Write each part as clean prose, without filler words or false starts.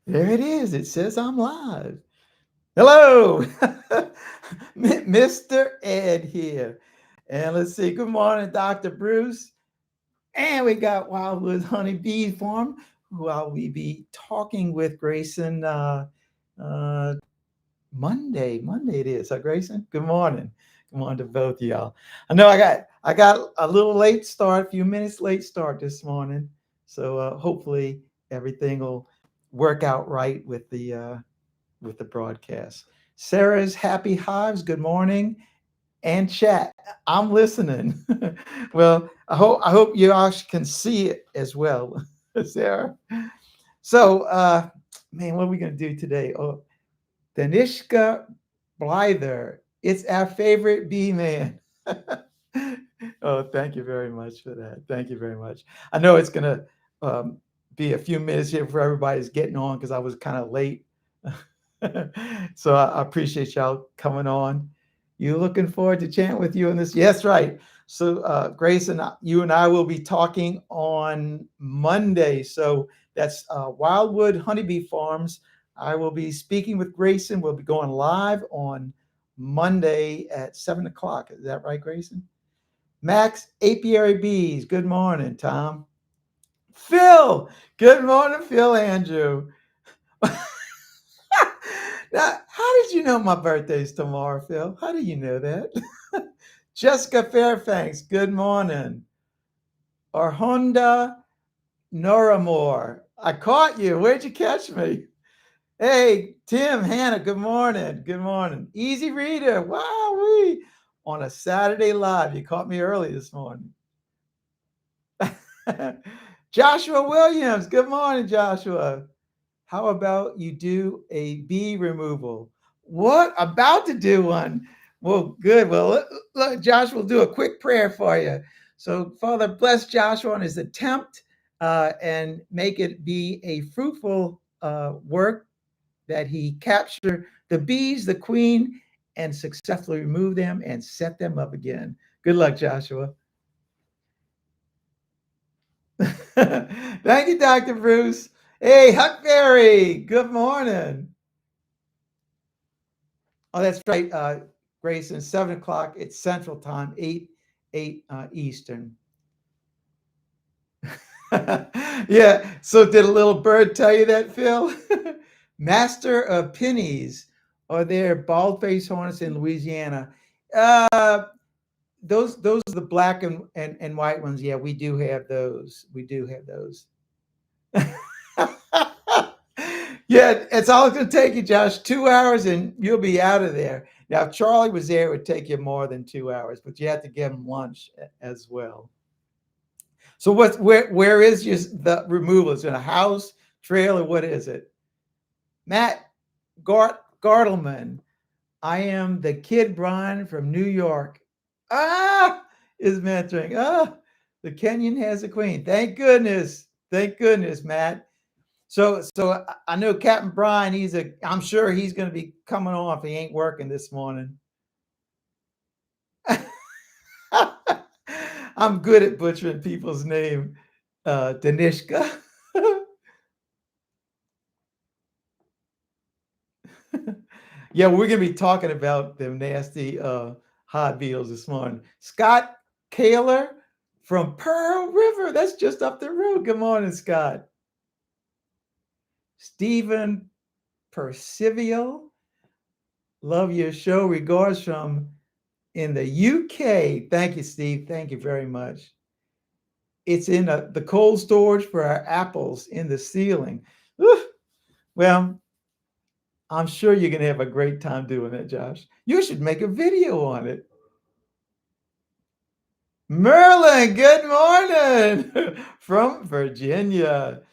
There it is. It says I'm live. Hello, Mr. Ed here. And let's see. Good morning, Dr. Bruce. And we got Wildwood Honeybee Farm, who I'll be talking with Grayson uh, Monday. Monday it is. Huh, Grayson? Good morning. Good morning to both of y'all. I know I got a little late start, a few minutes late start this morning. So hopefully everything will work out right with the broadcast. Sarah's Happy Hives, good morning. And chat. I'm listening. Well, I hope you all can see it as well, Sarah. So man, what are we gonna do today? Oh, Danishka Blyther. It's our favorite bee man. Oh, thank you very much for that. Thank you very much. I know it's gonna um, be a few minutes here before everybody's getting on because I was kind of late. So I appreciate y'all coming on. You looking forward to chatting with you on this? Yes, right. So Grace and you and I will be talking on Monday. So that's Wildwood Honeybee Farms. I will be speaking with Grayson. We'll be going live on Monday at 7 o'clock. Is that right, Grayson? Max Apiary Bees. Good morning, Tom. Phil. Good morning, Phil Andrew. Now, how did you know my birthday's tomorrow, Phil? How do you know that? Jessica Fairfax, good morning. Or Honda Noramore. I caught you. Where'd you catch me? Hey, Tim, Hannah, good morning. Good morning. Easy reader. Wow, we on a Saturday live. You caught me early this morning. Joshua Williams, good morning, Joshua. How about you do a bee removal? What? About to do one. Well, good. Well, look, Josh will do a quick prayer for you. So, Father, bless Joshua on his attempt and make it be a fruitful work that he capture the bees, the queen, and successfully remove them and set them up again. Good luck, Joshua. Thank you, Dr. Bruce. Hey, Huckberry, good morning. Oh, that's right, Grayson. 7 o'clock. It's Central Time. Eight Eastern. Yeah. So did a little bird tell you that, Phil? Master of pennies are there bald-faced hornets in Louisiana. Uh, those are the black and white ones. Yeah, we do have those. We do have those. Yeah, it's all it's going to take you, Josh. 2 hours and you'll be out of there. Now, if Charlie was there, it would take you more than 2 hours, but you have to give him lunch as well. So, where is the removal? Is it a house, trailer? What is it? Matt Gartleman. I am the kid Brian from New York. Ah, is mentoring. Ah, the Kenyan has a queen. Thank goodness. Thank goodness, Matt. So I know Captain Brian. I'm sure he's going to be coming on if he ain't working this morning. I'm good at butchering people's name. Danishka. Yeah, we're going to be talking about them nasty hot beetles this morning. Scott Kaler from Pearl River. That's just up the road. Good morning, Scott. Stephen Percival. Love your show. Regards from in the UK. Thank you, Steve. Thank you very much. It's in the cold storage for our apples in the ceiling. Whew. Well, I'm sure you're going to have a great time doing that, Josh. You should make a video on it. Merlin, good morning from Virginia.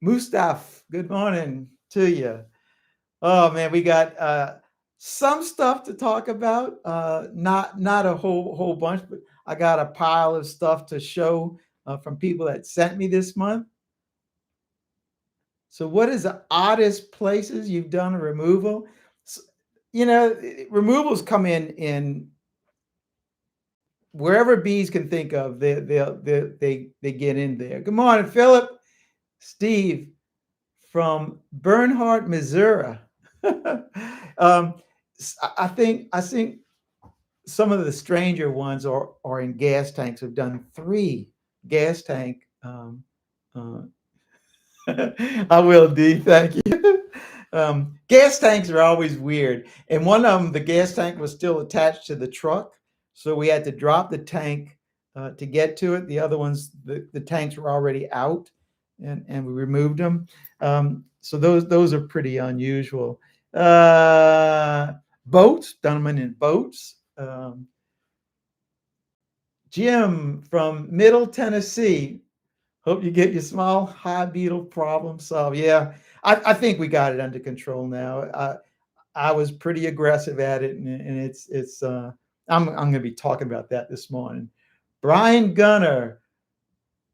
Mustaf, good morning to you. Oh man, we got some stuff to talk about. Not a whole bunch, but I got a pile of stuff to show from people that sent me this month. So, what is the oddest places you've done a removal? You know, removals come in wherever bees can think of. They get in there. Good morning, Philip, Steve, from Bernhardt, Missouri. um, I think some of the stranger ones are in gas tanks. We've done 3 gas tank. Uh, I will, D. Thank you. Gas tanks are always weird, and one of them, the gas tank was still attached to the truck, so we had to drop the tank to get to it. The other ones, the tanks were already out, and we removed them. So those are pretty unusual. Boats, done them in boats. Jim from Middle Tennessee. Hope you get your small hive beetle problem solved. Yeah, I think we got it under control now. I was pretty aggressive at it, and it's I'm going to be talking about that this morning. Brian Gunner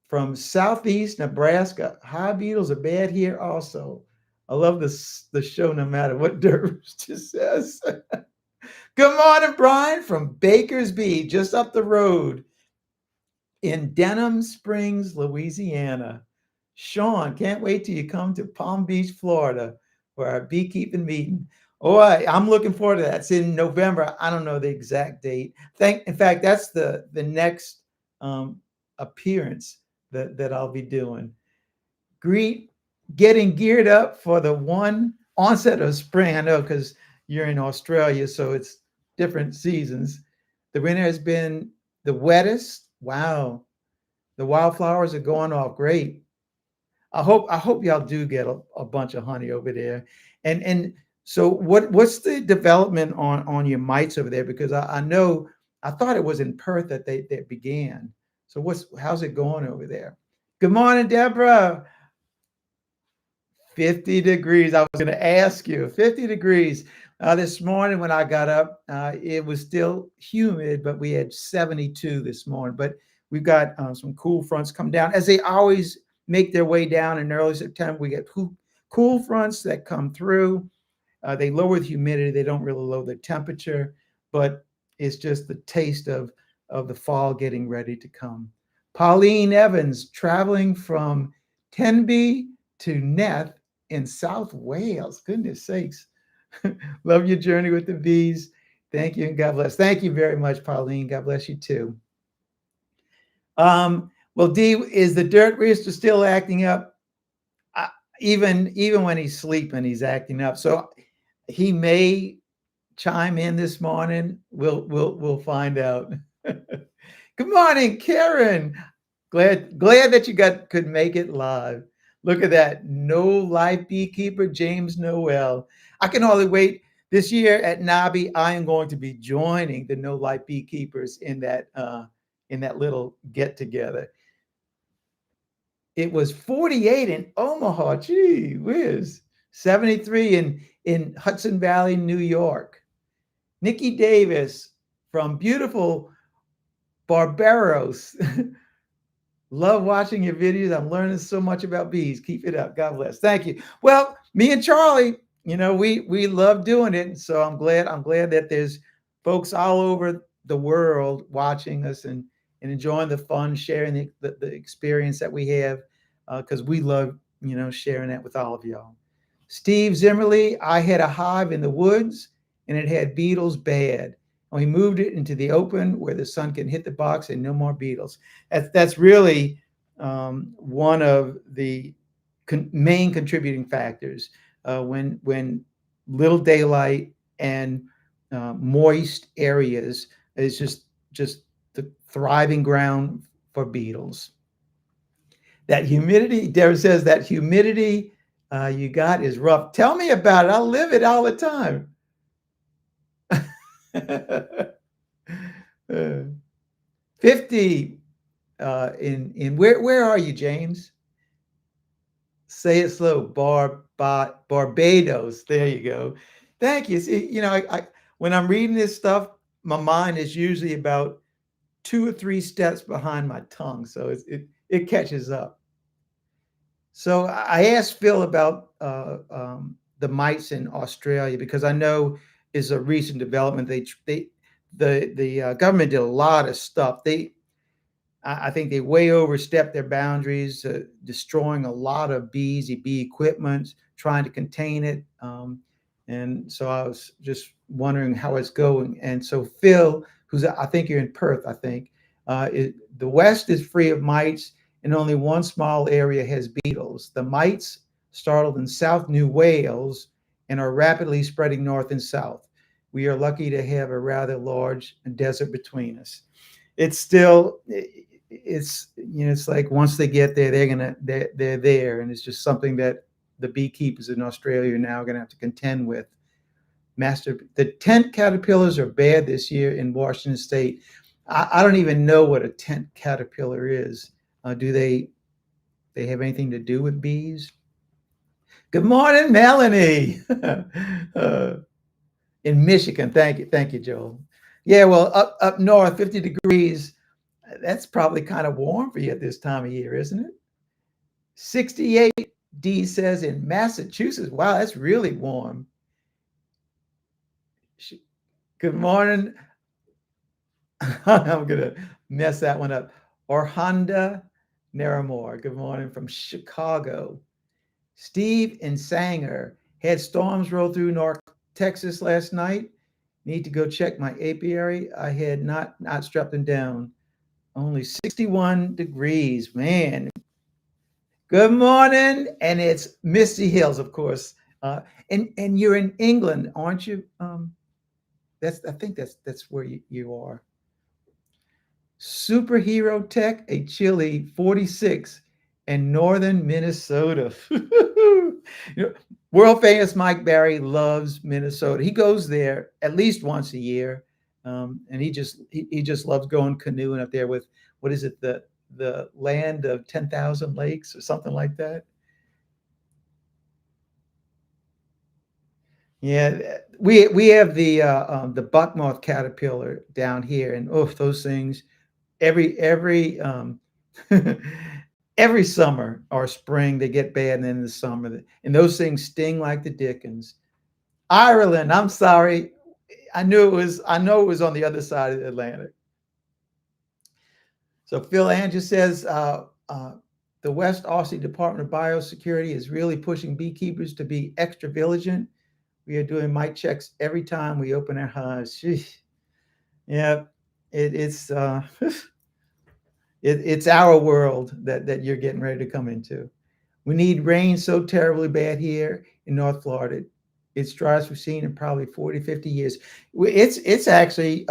from Southeast Nebraska. Hive beetles are bad here also. I love the show no matter what Dirt just says. Good morning, Brian from Bakersby, just up the road in Denham Springs, Louisiana. Sean, can't wait till you come to Palm Beach, Florida, for our beekeeping meeting. Oh, I'm looking forward to that. It's in November. I don't know the exact date. In fact, that's the next appearance that I'll be doing. Getting geared up for the one onset of spring. I know because you're in Australia, so it's different seasons. The winter has been the wettest. Wow, the wildflowers are going off great. I hope y'all do get a bunch of honey over there. And so what's the development on your mites over there? Because I know I thought it was in Perth that they began. So how's it going over there? Good morning, Deborah. 50 degrees. I was going to ask you, 50 degrees. This morning when I got up, it was still humid, but we had 72 this morning. But we've got some cool fronts come down, as they always make their way down in early September. We get cool fronts that come through. They lower the humidity. They don't really lower the temperature, but it's just the taste of the fall getting ready to come. Pauline Evans, traveling from Tenby to Neth in South Wales. Goodness sakes. Love your journey with the bees. Thank you and God bless. Thank you very much, Pauline. God bless you too. Well, D, is the dirt rooster still acting up? Even when he's sleeping, he's acting up. So he may chime in this morning. We'll find out. Good morning, Karen. Glad that you could make it live. Look at that. No life beekeeper, James Noel. I can hardly wait. This year at NABI, I am going to be joining the No Life Beekeepers in that little get together. It was 48 in Omaha. Gee whiz. 73 in Hudson Valley, New York. Nikki Davis from beautiful Barbaros. Love watching your videos. I'm learning so much about bees. Keep it up. God bless. Thank you. Well, me and Charlie, we love doing it. So I'm glad that there's folks all over the world watching us and enjoying the fun, sharing the experience that we have, because we love, sharing that with all of y'all. Steve Zimmerly, I had a hive in the woods and it had beetles bad. We moved it into the open where the sun can hit the box and no more beetles. That's really one of the main contributing factors. When little daylight and moist areas is just the thriving ground for beetles. That humidity, Derek says, that humidity you got is rough. Tell me about it. I live it all the time. 50 in where are you, James? Say it slow. Barbados. There you go. Thank you. See, I when I'm reading this stuff, my mind is usually about 2 or 3 steps behind my tongue, so it catches up. So I asked Phil about the mites in Australia because I know is a recent development. The government did a lot of stuff. I think they way overstepped their boundaries, destroying a lot of bees, bee equipment, trying to contain it. And so I was just wondering how it's going. And so Phil, who's I think you're in Perth, I think the West is free of mites, and only one small area has beetles. The mites started in South New Wales and are rapidly spreading north and south. We are lucky to have a rather large desert between us. It's still, it's it's like once they get there, they're there, and it's just something that the beekeepers in Australia are now going to have to contend with. The tent caterpillars are bad this year in Washington State. I don't even know what a tent caterpillar is. Do they have anything to do with bees? Good morning, Melanie. In Michigan. Thank you, Joel. Yeah, well, up north, 50 degrees. That's probably kind of warm for you at this time of year, isn't it? 68, D says in Massachusetts. Wow, that's really warm. Good morning. I'm gonna mess that one up. Or Honda Naramore. Good morning from Chicago. Steve and Sanger had storms roll through North Texas last night. Need to go check my apiary. I had not strapped them down. Only 61 degrees, man. Good morning, and it's Misty Hills, of course. And you're in England, aren't you? I think that's where you are. Superhero Tech, a chilly 46 in northern Minnesota. World famous Mike Barry loves Minnesota. He goes there at least once a year, and he just loves going canoeing up there with, what is it, the land of 10,000 lakes or something like that. Yeah, we have the buckmoth caterpillar down here, and oh, those things every every summer or spring they get bad, and then in the summer, and those things sting like the dickens. Ireland, I'm sorry, I know it was on the other side of the Atlantic. So Phil Andrew says the West Aussie Department of Biosecurity is really pushing beekeepers to be extra vigilant. We are doing mite checks every time we open our hives. Yeah, it's it's our world that you're getting ready to come into. We need rain so terribly bad here in North Florida. It's driest we've seen in probably 40, 50 years. It's actually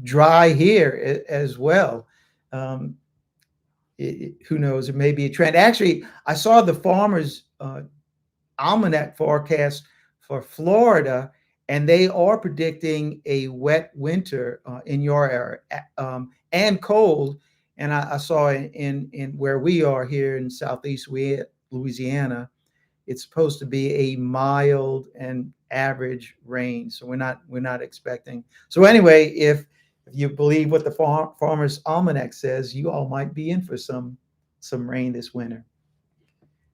dry here as well. Um, who knows? It may be a trend. Actually, I saw the farmers' almanac forecast for Florida, and they are predicting a wet winter in your area, and cold. And I saw in where we are here in Southeast Louisiana, it's supposed to be a mild and average rain. So we're not expecting. So anyway, if you believe what the farmer's almanac says, you all might be in for some rain this winter.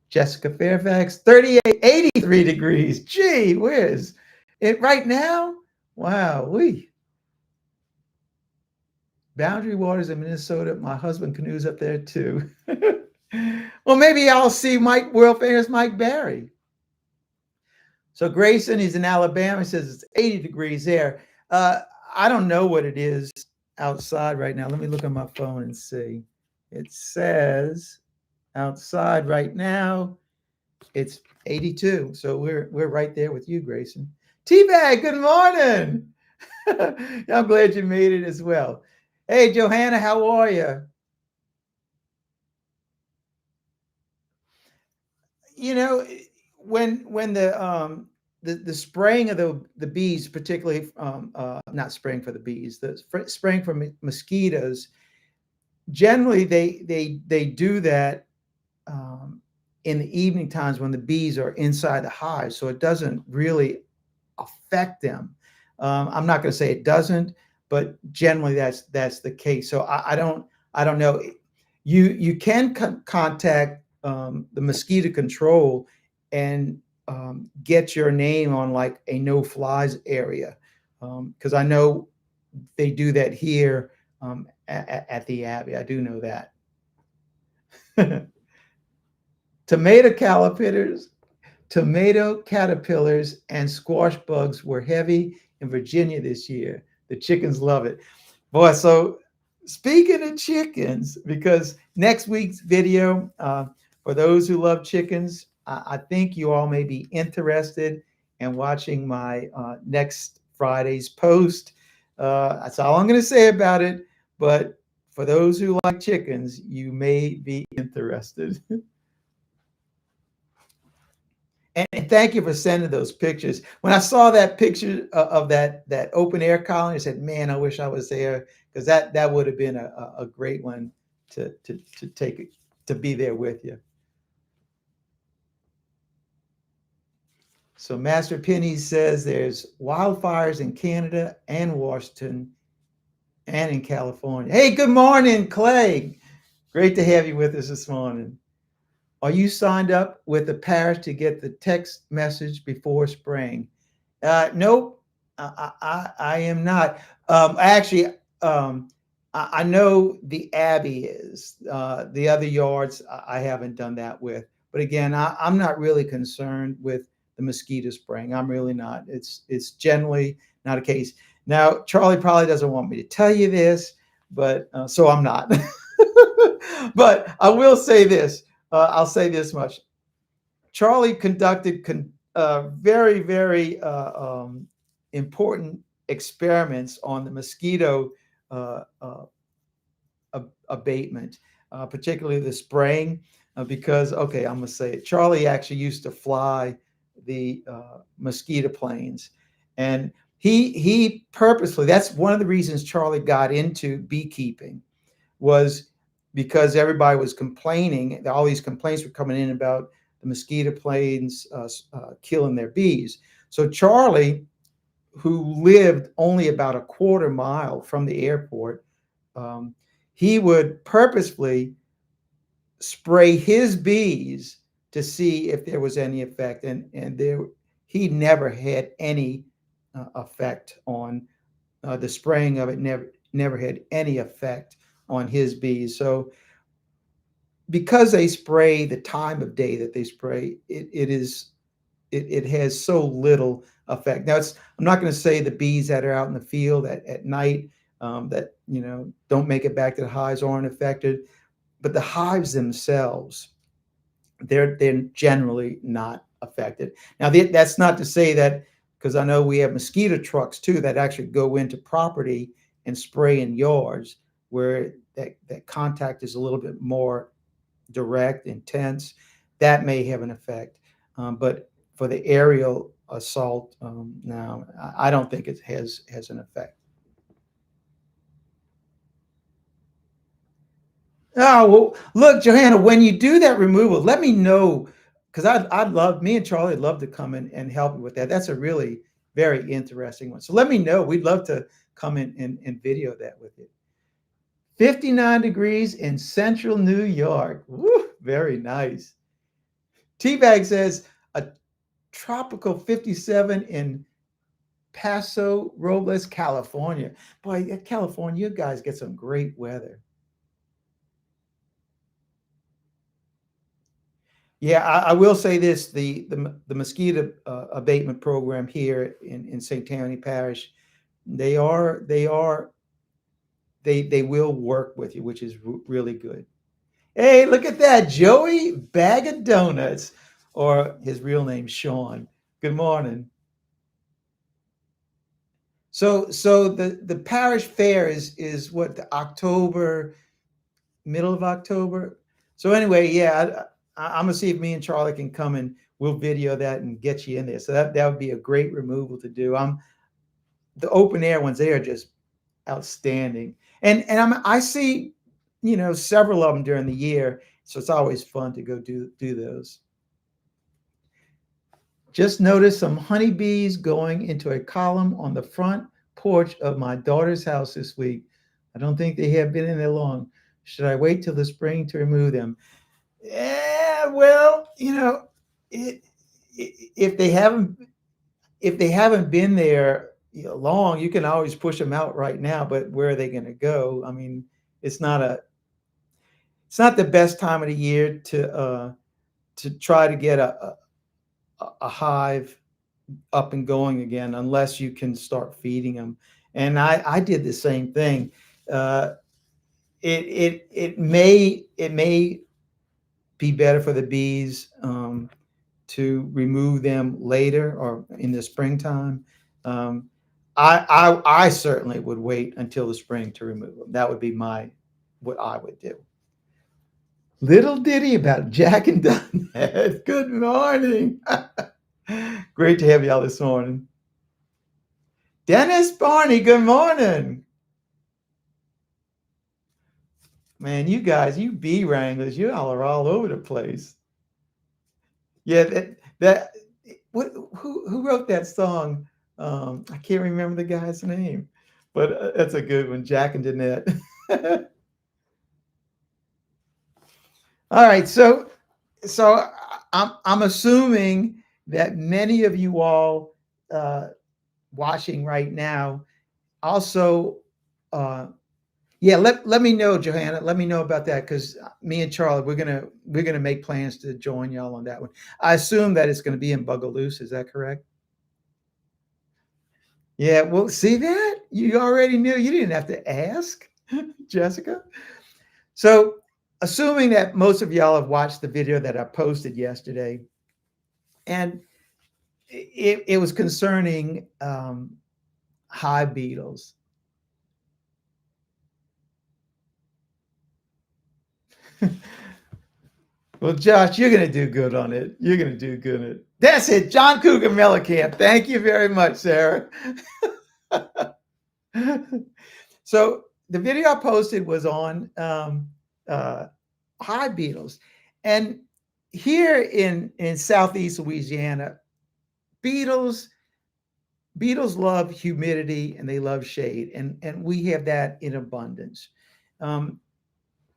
Jessica Fairfax, 38, 83 degrees. Gee whiz. It right now? Wow. Boundary waters in Minnesota. My husband canoes up there too. Well, maybe I'll see world famous Mike Barry. So Grayson, he's in Alabama, says it's 80 degrees there. I don't know what it is outside right now. Let me look on my phone and see. It says outside right now, it's 82. So we're right there with you, Grayson. T-Bag, good morning. I'm glad you made it as well. Hey, Johanna, how are you? You know, when the spraying of the bees, particularly not spraying for the bees, the spraying for mosquitoes, generally they do that in the evening times when the bees are inside the hive, so it doesn't really affect them. I'm not going to say it doesn't, but generally that's the case. So I don't know. You can contact the mosquito control and get your name on like a no flies area, because I know they do that here at the Abbey. I do know that. Tomato caterpillars, tomato caterpillars and squash bugs were heavy in Virginia this year. The chickens love it. Boy, so speaking of chickens, because next week's video, for those who love chickens, I think you all may be interested in watching my next Friday's post. That's all I'm going to say about it. But for those who like chickens, you may be interested. And thank you for sending those pictures. When I saw that picture of that open air colony, I said, "Man, I wish I was there because that would have been a great one to take to be there with you." So Master Penny says there's wildfires in Canada and Washington and in California. Hey, good morning, Clay. Great to have you with us this morning. Are you signed up with the parish to get the text message before spraying? Nope, I am not. Actually, I know the Abbey is. The other yards I haven't done that with. But again, I'm not really concerned with the mosquito spraying. I'm really not. It's generally not a case. Now, Charlie probably doesn't want me to tell you this, but so I'm not. But I will say this. I'll say this much. Charlie conducted very, very important experiments on the mosquito uh, uh, abatement, particularly the spraying, because, okay, I'm going to say it. Charlie actually used to fly the mosquito planes. And he purposely, that's one of the reasons Charlie got into beekeeping, was because everybody was complaining. All these complaints were coming in about the mosquito planes killing their bees. So Charlie, who lived only about a quarter mile from the airport, um, he would purposefully spray his bees to see if there was any effect, and there he never had any effect on the spraying of it. Never had any effect on his bees. So because they spray the time of day that they spray, it has so little effect. Now, I'm not going to say the bees that are out in the field at night that don't make it back to the hives aren't affected, but the hives themselves, they're generally not affected. Now, that's not to say that, because I know we have mosquito trucks too that actually go into property and spray in yards where that contact is a little bit more direct, intense. That may have an effect. But for the aerial assault, no, I don't think it has an effect. Oh, well, look, Johanna, when you do that removal, let me know, because I'd love, me and Charlie would love to come in and help you with that. That's a really very interesting one. So let me know. We'd love to come in and video that with you. 59 degrees in central New York. Woo, very nice. T-Bag says a tropical 57 in Paso Robles, California. Boy, California, you guys get some great weather. Yeah, I will say this: the mosquito abatement program here in St. Tammany Parish, they are they will work with you, which is really good. Hey, look at that, Joey Bag of Donuts, or his real name Sean. Good morning. So the parish fair is what, the October, middle of October. So anyway, yeah, I'm gonna see if me and Charlie can come and we'll video that and get you in there. So that would be a great removal to do. The open air ones, they are just outstanding. And I see, several of them during the year. So it's always fun to go do those. Just noticed some honeybees going into a column on the front porch of my daughter's house this week. I don't think they have been in there long. Should I wait till the spring to remove them? Yeah, well, it, if they haven't been there long, you can always push them out right now. But where are they going to go? I mean, it's not a it's not the best time of the year to try to get a hive up and going again unless you can start feeding them. And I did the same thing. Uh, it may be better for the bees to remove them later or in the springtime. Um, I certainly would wait until the spring to remove them. That would be my what I would do. Little ditty about Jack and Dunhead. Good morning. Great to have y'all this morning. Dennis Barney, good morning. Man, you guys, you bee wranglers, you all are all over the place. Yeah, that what who wrote that song? I can't remember the guy's name, but that's a good one, Jack and Danette. All right, so I'm assuming that many of you all uh, watching right now also yeah, let me know, Johanna. Let me know about that because me and Charlie, we're gonna make plans to join y'all on that one. I assume that it's gonna be in Bugaloose. Is that correct? Yeah. Well, see that you already knew. You didn't have to ask, Jessica. So, assuming that most of y'all have watched the video that I posted yesterday, and it was concerning hive beetles. Well, Josh, you're going to do good on it. You're going to do good on it. That's it. John Cougar Mellencamp. Thank you very much, Sarah. So the video I posted was on hive beetles. And here in Southeast Louisiana, beetles love humidity and they love shade. And we have that in abundance. Um,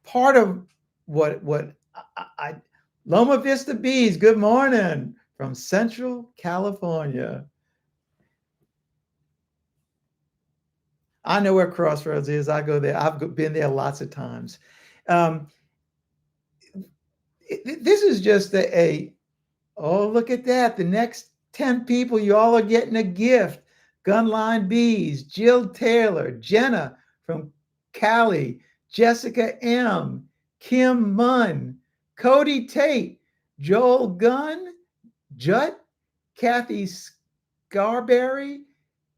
Part of what I Loma Vista Bees, good morning from Central California. I know where Crossroads is. I go there. I've been there lots of times. Um, this is just oh, look at that. The next 10 people, you all are getting a gift. Gunline Bees, Jill Taylor, Jenna from Cali, Jessica M, Kim Munn, Cody Tate, Joel Gunn, Jut, Kathy Scarberry,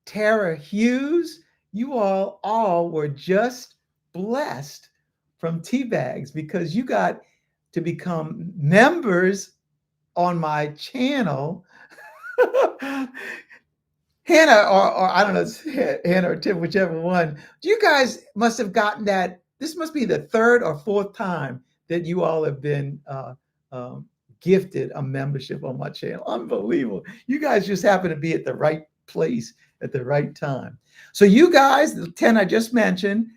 Tara Hughes. You all were just blessed from tea bags because you got to become members on my channel. Hannah, or I don't know, Hannah or Tim, whichever one. You guys must have gotten that. This must be the third or fourth time that you all have been um, gifted a membership on my channel. Unbelievable. You guys just happen to be at the right place at the right time. So you guys, the 10 I just mentioned,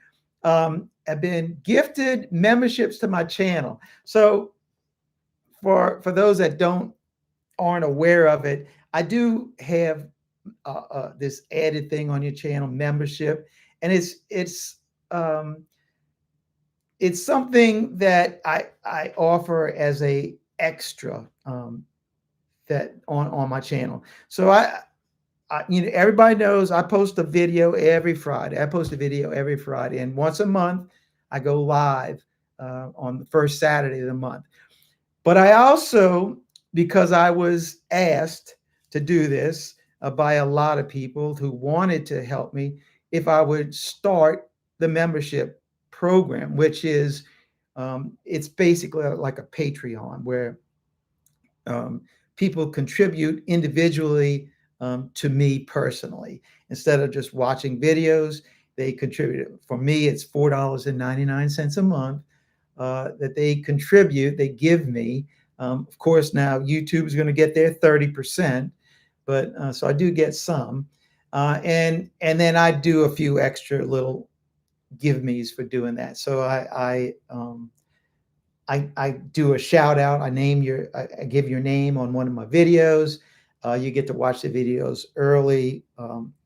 have been gifted memberships to my channel. So for those that aren't aware of it, I do have this added thing on your channel, membership, and um, it's something that I offer as a extra that on my channel. So everybody knows I post a video every Friday. I post a video every Friday, and once a month I go live on the first Saturday of the month. But I also, because I was asked to do this by a lot of people who wanted to help me, if I would start the membership program, which is it's basically like a Patreon where um, people contribute individually to me personally. Instead of just watching videos, they contribute. For me, it's $4.99 a month that they contribute, they give me. Of course, now YouTube is going to get their 30%, but so I do get some. And then I do a few extra little give me's for doing that. So I do a shout out. I give your name on one of my videos. You get to watch the videos early,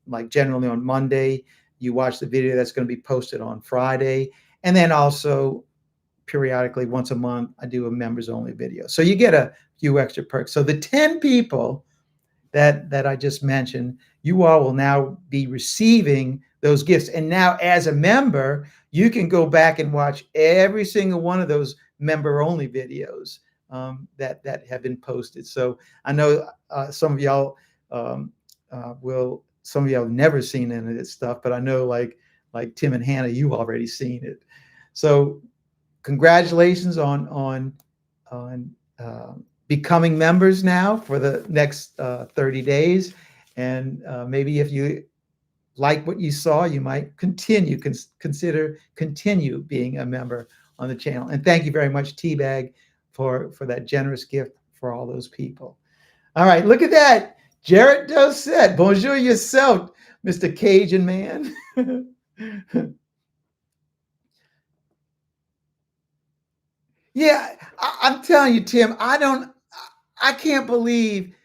like generally on Monday. You watch the video that's going to be posted on Friday, And then also periodically once a month, I do a members only video. So you get a few extra perks. So the 10 people that I just mentioned, you all will now be receiving those gifts. And now, as a member, you can go back and watch every single one of those member only videos that have been posted. So I know some of y'all some of y'all have never seen any of this stuff, but I know like Tim and Hannah, you've already seen it. So congratulations on becoming members now for the next 30 days. And maybe if you like what you saw, you might consider continue being a member on the channel. And thank you very much, Teabag, for that generous gift for all those people. All right, look at that. Jared Dosset. Bonjour yourself, Mr. Cajun man. Yeah, I'm telling you, Tim, I can't believe,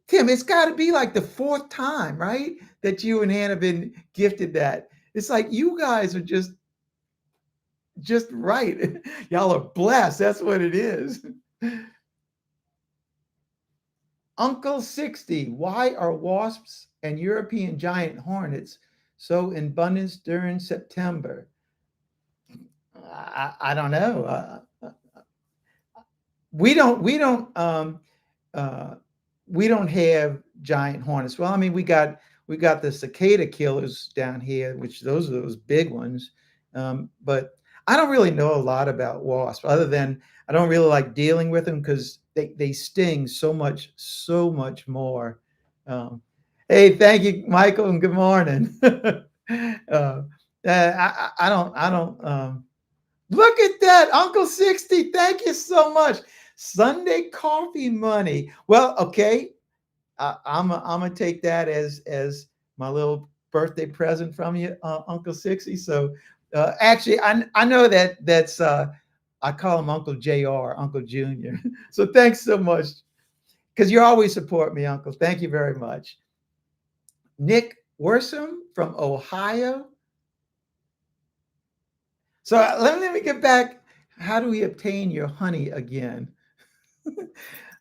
Tim, it's got to be like the fourth time, right? That you and Ann have been gifted that. It's like you guys are just right. Y'all are blessed. That's what it is. Uncle 60, why are wasps and European giant hornets so in abundance during September? I don't know. We don't uh, we don't have giant hornets. Well, I mean, we got the cicada killers down here, which those are those big ones. But I don't really know a lot about wasps, other than I don't really like dealing with them because they sting so much more. Um, hey, thank you, Michael, and good morning. I don't. Look at that, Uncle 60. Thank you so much. Sunday coffee money. Well, okay. I'm gonna take that as my little birthday present from you, Uncle 60. So actually, I know that's I call him Uncle JR, Uncle Junior. So thanks so much because you always support me, Uncle. Thank you very much. Nick Worsham from Ohio. So let me get back. How do we obtain your honey again?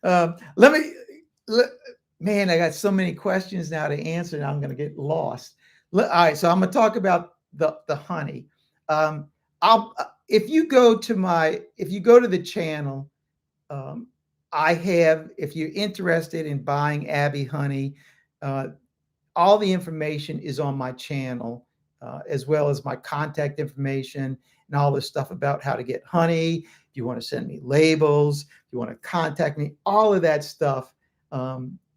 Let me, let, man, I got so many questions now to answer, and I'm going to get lost. All right, so I'm going to talk about the honey. I'll if you go to the channel, I have, if you're interested in buying Abbey honey, uh, all the information is on my channel, as well as my contact information and all this stuff about how to get honey. If you want to send me labels, if you want to contact me, all of that stuff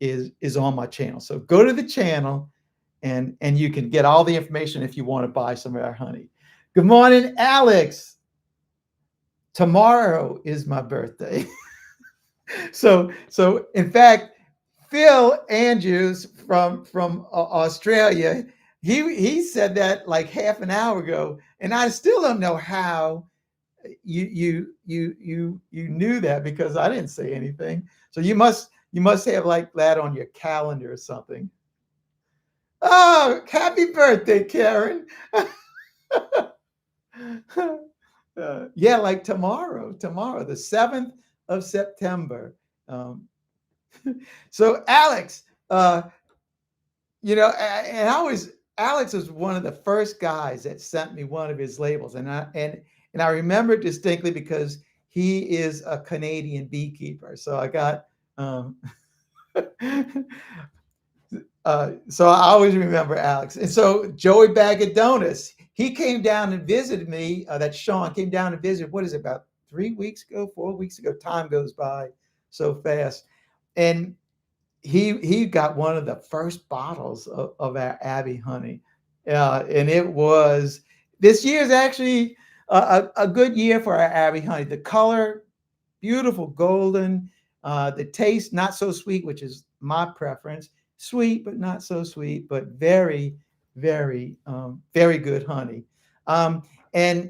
is on my channel. So go to the channel and you can get all the information if you want to buy some of our honey. Good morning, Alex. Tomorrow is my birthday. So in fact, Phil Andrews from Australia, he said that like half an hour ago, and I still don't know how you knew that because I didn't say anything. So you must have like that on your calendar or something. Oh, happy birthday, Karen. Yeah, like tomorrow, the 7th of September. Um, so Alex, and Alex was one of the first guys that sent me one of his labels, and I remember distinctly because he is a Canadian beekeeper. So I got so I always remember Alex. And so Joey Bagadonis, he came down and visited me. That Sean came down and visited. What is it, about 3 weeks ago, 4 weeks ago? Time goes by so fast, and he got one of the first bottles of our Abbey honey, and it was this year's actually a good year for our Abbey honey. The color, beautiful golden. The taste, not so sweet, which is my preference. Sweet, but not so sweet, but very, very good honey. And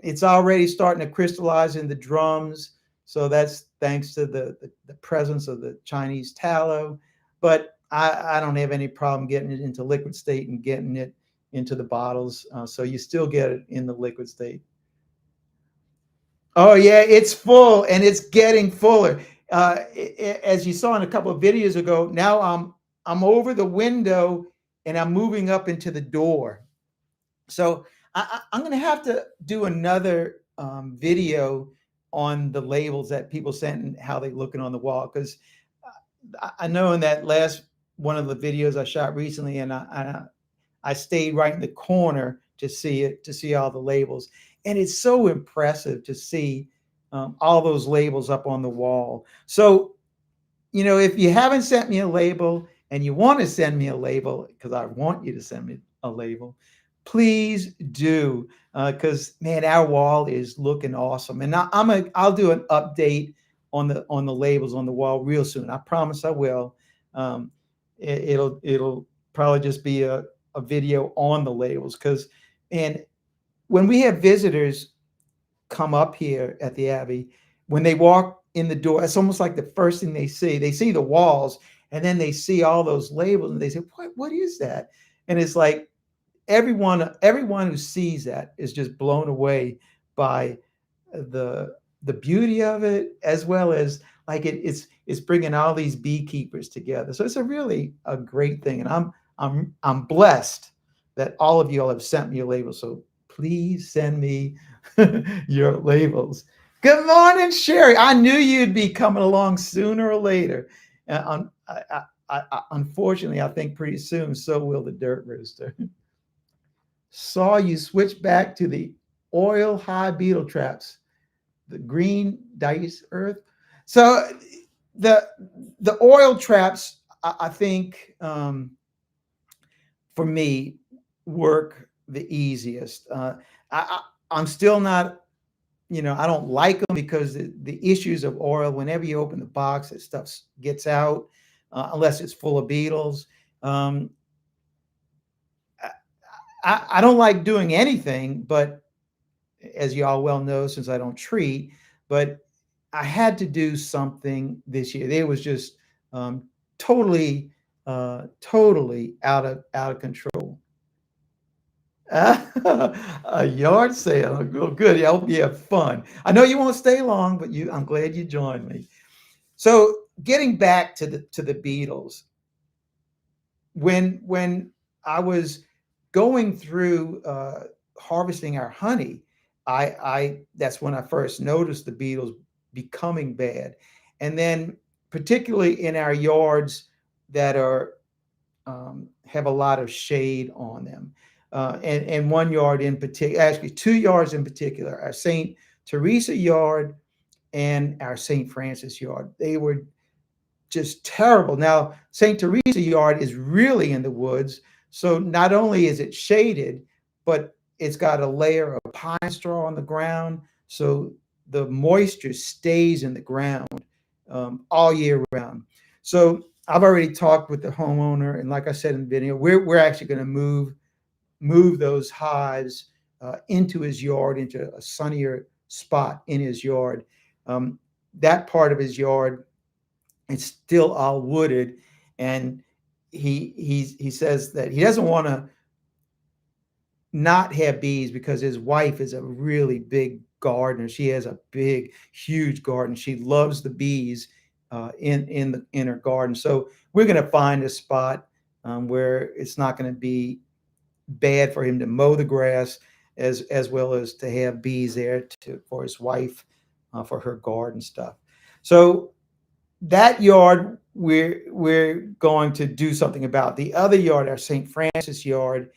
it's already starting to crystallize in the drums. So that's thanks to the presence of the Chinese tallow. But I don't have any problem getting it into liquid state and getting it into the bottles. So you still get it in the liquid state. Oh yeah, it's full and it's getting fuller. As you saw in a couple of videos ago, now I'm over the window and I'm moving up into the door. So I'm going to have to do another video on the labels that people sent and how they looking on the wall, because I know in that last one of the videos I shot recently, and I stayed right in the corner to see it, to see all the labels. And it's so impressive to see all those labels up on the wall. So, if you haven't sent me a label and you want to send me a label, because I want you to send me a label, please do. Because man, our wall is looking awesome, and I'll do an update on the labels on the wall real soon. I promise I will. Um, it'll probably just be a video on the labels, because and when we have visitors come up here at the Abbey, when they walk in the door, it's almost like the first thing they see. They see the walls, and then they see all those labels, and they say, "What is that?" And it's like everyone who sees that is just blown away by the beauty of it, as well as like it's bringing all these beekeepers together. So it's a great thing, and I'm blessed that all of you all have sent me a label. So please send me your labels. Good morning, Sherry. I knew you'd be coming along sooner or later. Unfortunately, I think pretty soon, so will the dirt rooster. Saw you switch back to the oil high beetle traps, the green dice earth. So the the oil traps, I think, for me, work the easiest. I'm still not, I don't like them because the issues of oil. Whenever you open the box, that stuff gets out, unless it's full of beetles. Um, I don't like doing anything, but as you all well know, since I don't treat, but I had to do something this year. It was just um, totally, totally out of control. A yard sale. Oh, good. I hope you have fun. I know you won't stay long, but I'm glad you joined me. So, getting back to the beetles, when I was going through harvesting our honey, I that's when I first noticed the beetles becoming bad, and then particularly in our yards that are have a lot of shade on them, and one yard in particular, actually two yards in particular, our Saint Teresa yard and our Saint Francis yard. They were just terrible. Now, St. Teresa Yard is really in the woods. So not only is it shaded, but it's got a layer of pine straw on the ground. So the moisture stays in the ground all year round. So I've already talked with the homeowner. And like I said in the video, we're actually going to move those hives into his yard, into a sunnier spot in his yard. Um, that part of his yard, it's still all wooded, and he says that he doesn't want to not have bees because his wife is a really big gardener. She has a big, huge garden. She loves the bees in her garden. So we're going to find a spot where it's not going to be bad for him to mow the grass, as well as to have bees there for his wife, for her garden stuff. So that yard we're going to do something about. The other yard, our St. Francis yard,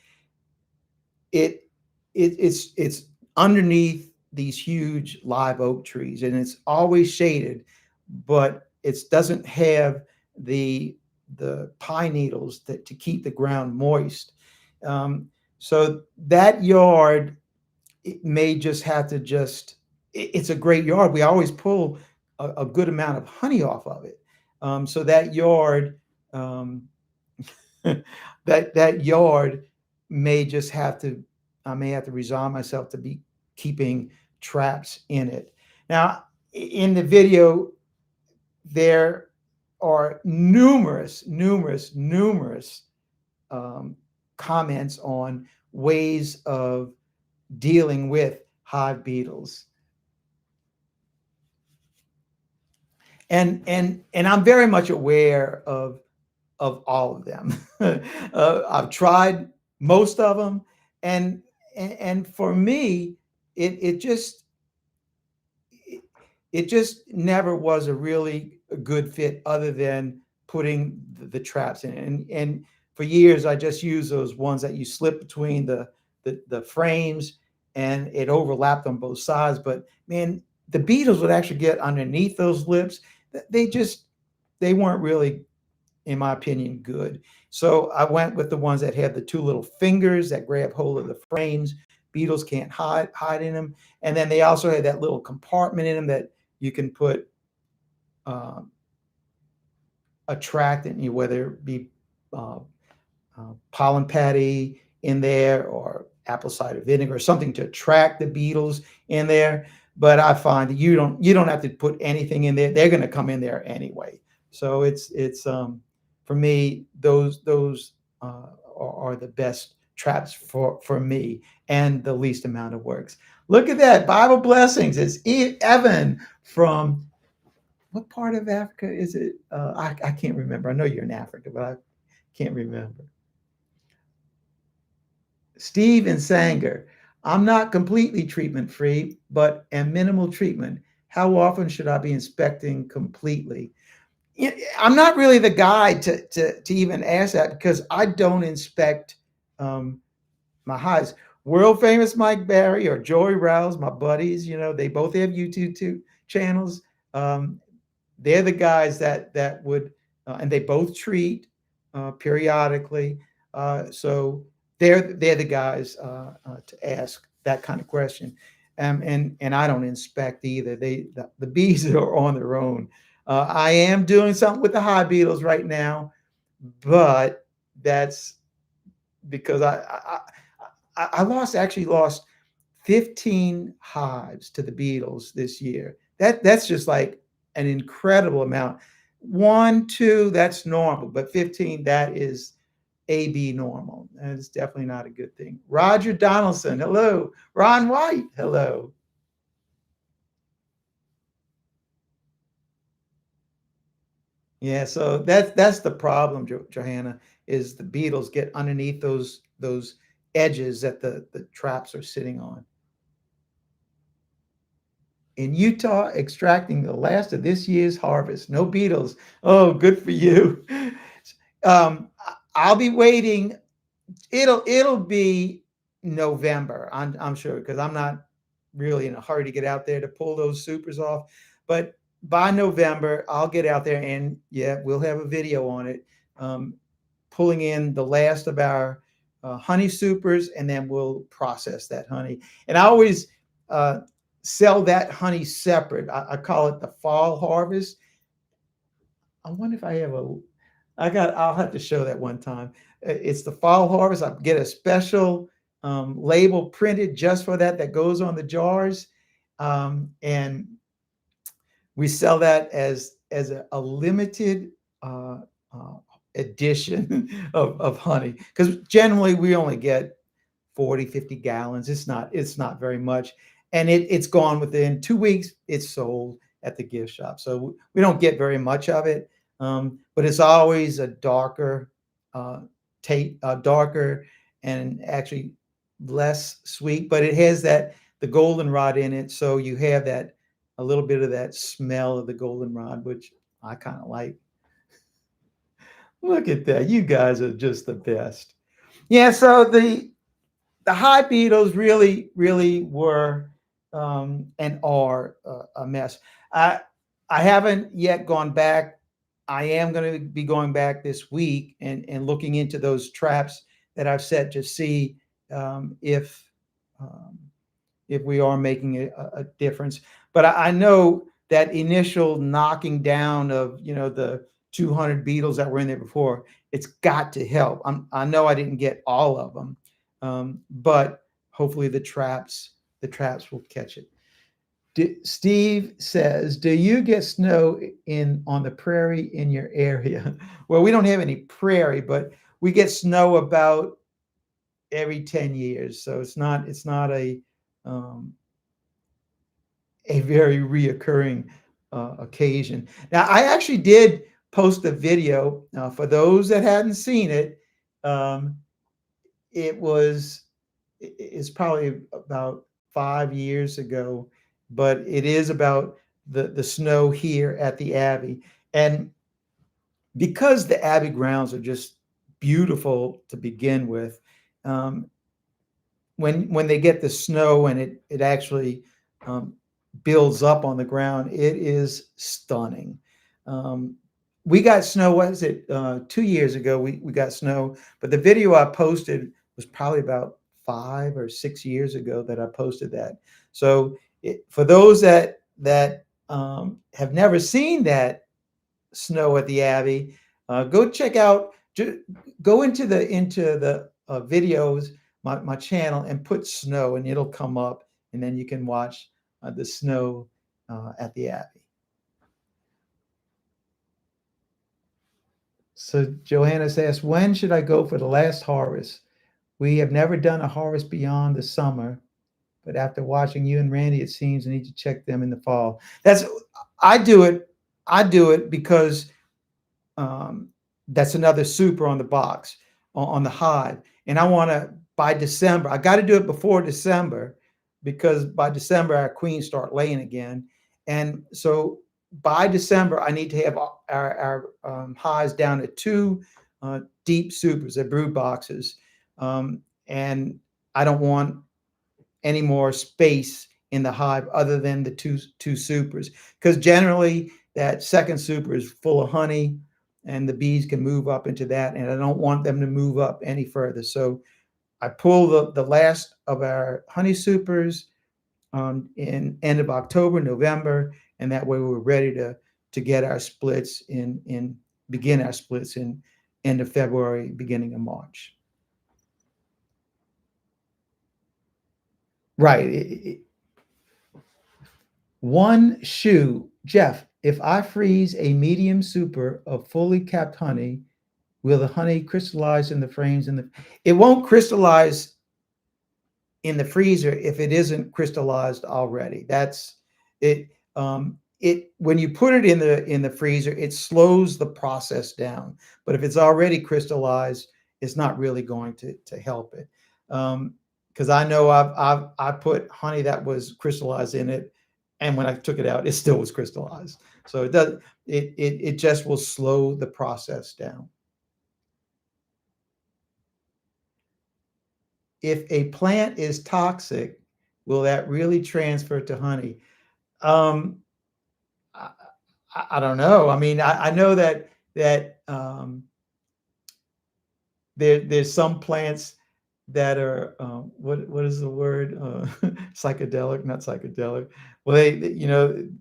it it's underneath these huge live oak trees, and it's always shaded, but it doesn't have the pine needles to keep the ground moist. So that yard, it may just have to it's a great yard. We always pull a good amount of honey off of it. So that yard, um, that yard may just have to, I may have to resign myself to be keeping traps in it. Now, in the video, there are numerous comments on ways of dealing with hive beetles. and I'm very much aware of all of them. I've tried most of them, and and for me, it just it, it just never was a really good fit, other than putting the traps in. And for years, I just used those ones that you slip between the frames, and it overlapped on both sides. But man, the beetles would actually get underneath those lips. They just they weren't really, in my opinion, good. So I went with the ones that had the two little fingers that grab hold of the frames. Beetles can't hide in them, and then they also had that little compartment in them that you can put um, attractant, whether it be uh, pollen patty in there, or apple cider vinegar, or something to attract the beetles in there. But I find that you don't have to put anything in there; they're going to come in there anyway. So it's for me, those are the best traps for me, and the least amount of works. Look at that, Bible blessings. It's Evan from what part of Africa is it? I can't remember. I know you're in Africa, but I can't remember. Steve and Sanger. I'm not completely treatment free, but am minimal treatment. How often should I be inspecting completely? I'm not really the guy to even ask that, because I don't inspect um, my highs. World famous Mike Barry or Joey Rouse, my buddies, they both have YouTube channels. They're the guys that would, and they both treat periodically. So they're the guys to ask that kind of question. And I don't inspect either. The bees are on their own. I am doing something with the hive beetles right now, but that's because I actually lost 15 hives to the beetles this year. That's just like an incredible amount. One, two, that's normal, but 15, that is AB normal. And it's definitely not a good thing. Roger Donaldson, hello. Ron White, hello. Yeah, so that's the problem, Johanna, is the beetles get underneath those edges that the traps are sitting on. In Utah, extracting the last of this year's harvest. No beetles. Oh, good for you. I'll be waiting. It'll be November, I'm sure, because I'm not really in a hurry to get out there to pull those supers off. But by November, I'll get out there, and yeah, we'll have a video on it, um, pulling in the last of our honey supers, and then we'll process that honey. And I always uh, sell that honey separate. I call it the fall harvest. I wonder if I have a. I'll have to show that one time. It's the fall harvest. I get a special label printed just for that goes on the jars, and we sell that as a limited uh, uh, edition of honey, because generally we only get 40, 50 gallons. It's not very much. And it's gone within 2 weeks. It's sold at the gift shop. So we don't get very much of it. But it's always a uh, darker and actually less sweet, but it has the goldenrod in it. So you have that, a little bit of that smell of the goldenrod, which I kind of like. Look at that. You guys are just the best. Yeah. So the high beetles really were and are a mess. I haven't yet gone back. I am going to be going back this week and looking into those traps that I've set to see um, if we are making a difference. But I know that initial knocking down of the 200 beetles that were in there before, it's got to help. I know I didn't get all of them, but hopefully the traps will catch it. Steve says, "Do you get snow in on the prairie in your area?" Well, we don't have any prairie, but we get snow about every 10 years, so it's not um, a very reoccurring occasion. Now, I actually did post a video for those that hadn't seen it. Um, it was it's probably about 5 years ago, but it is about the snow here at the Abbey. And because the Abbey grounds are just beautiful to begin with, um, when they get the snow and it actually um, builds up on the ground, it is stunning. Um, we got snow. What is it? 2 years ago, we got snow, but the video I posted was probably about 5 or 6 years ago that I posted that. So for those that have never seen that snow at the Abbey, go check out. Go into the videos, my channel, and put snow, and it'll come up, and then you can watch the snow at the Abbey. So Johannes asked, when should I go for the last harvest? We have never done a harvest beyond the summer, but after watching you and Randy, it seems I need to check them in the fall. That's I do it. I do it because um, that's another super on the box on the hive, and I want to by December. I got to do it before December because by December our queens start laying again, and so by December I need to have our hives down to two deep supers, they're brood boxes, and I don't want any more space in the hive other than the two supers, because generally that second super is full of honey and the bees can move up into that, and I don't want them to move up any further. So I pull the last of our honey supers in end of October, November, and that way we're ready to get our splits in begin our splits in end of February, beginning of March. Right. One shoe, Jeff, if I freeze a medium super of fully capped honey, will the honey crystallize in the frames? It won't crystallize in the freezer if it isn't crystallized already. That's it. It when you put it in the freezer, it slows the process down. But if it's already crystallized, it's not really going to help it. Because I know I put honey that was crystallized in it, and when I took it out, it still was crystallized. So it just will slow the process down. If a plant is toxic, will that really transfer to honey? Um, I, I don't know. I mean, I know that there's some plants that are what is the word psychedelic, not psychedelic. Well,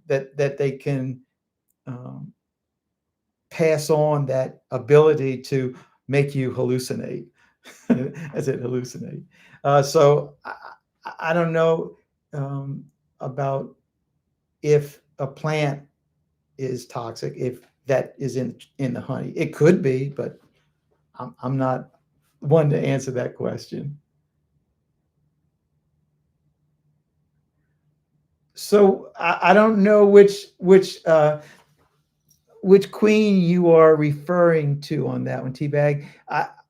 that they can um, pass on that ability to make you hallucinate. As it hallucinate. So I don't know about if a plant is toxic, if that is in the honey. It could be, but I'm not one to answer that question. So I don't know which queen you are referring to on that one, Teabag.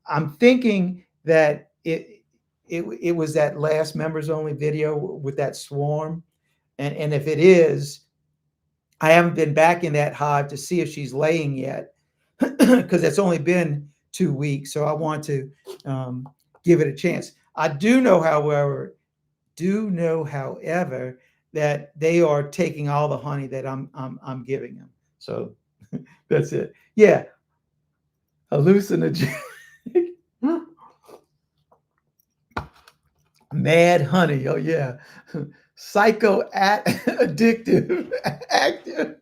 I'm thinking that it was that last members only video with that swarm, and if it is, I haven't been back in that hive to see if she's laying yet, because it's only been 2 weeks. So I want to give it a chance. I do know, however, that they are taking all the honey that I'm giving them. So that's it. Yeah, hallucinogenic. Mad honey. Oh yeah. Psycho addictive active.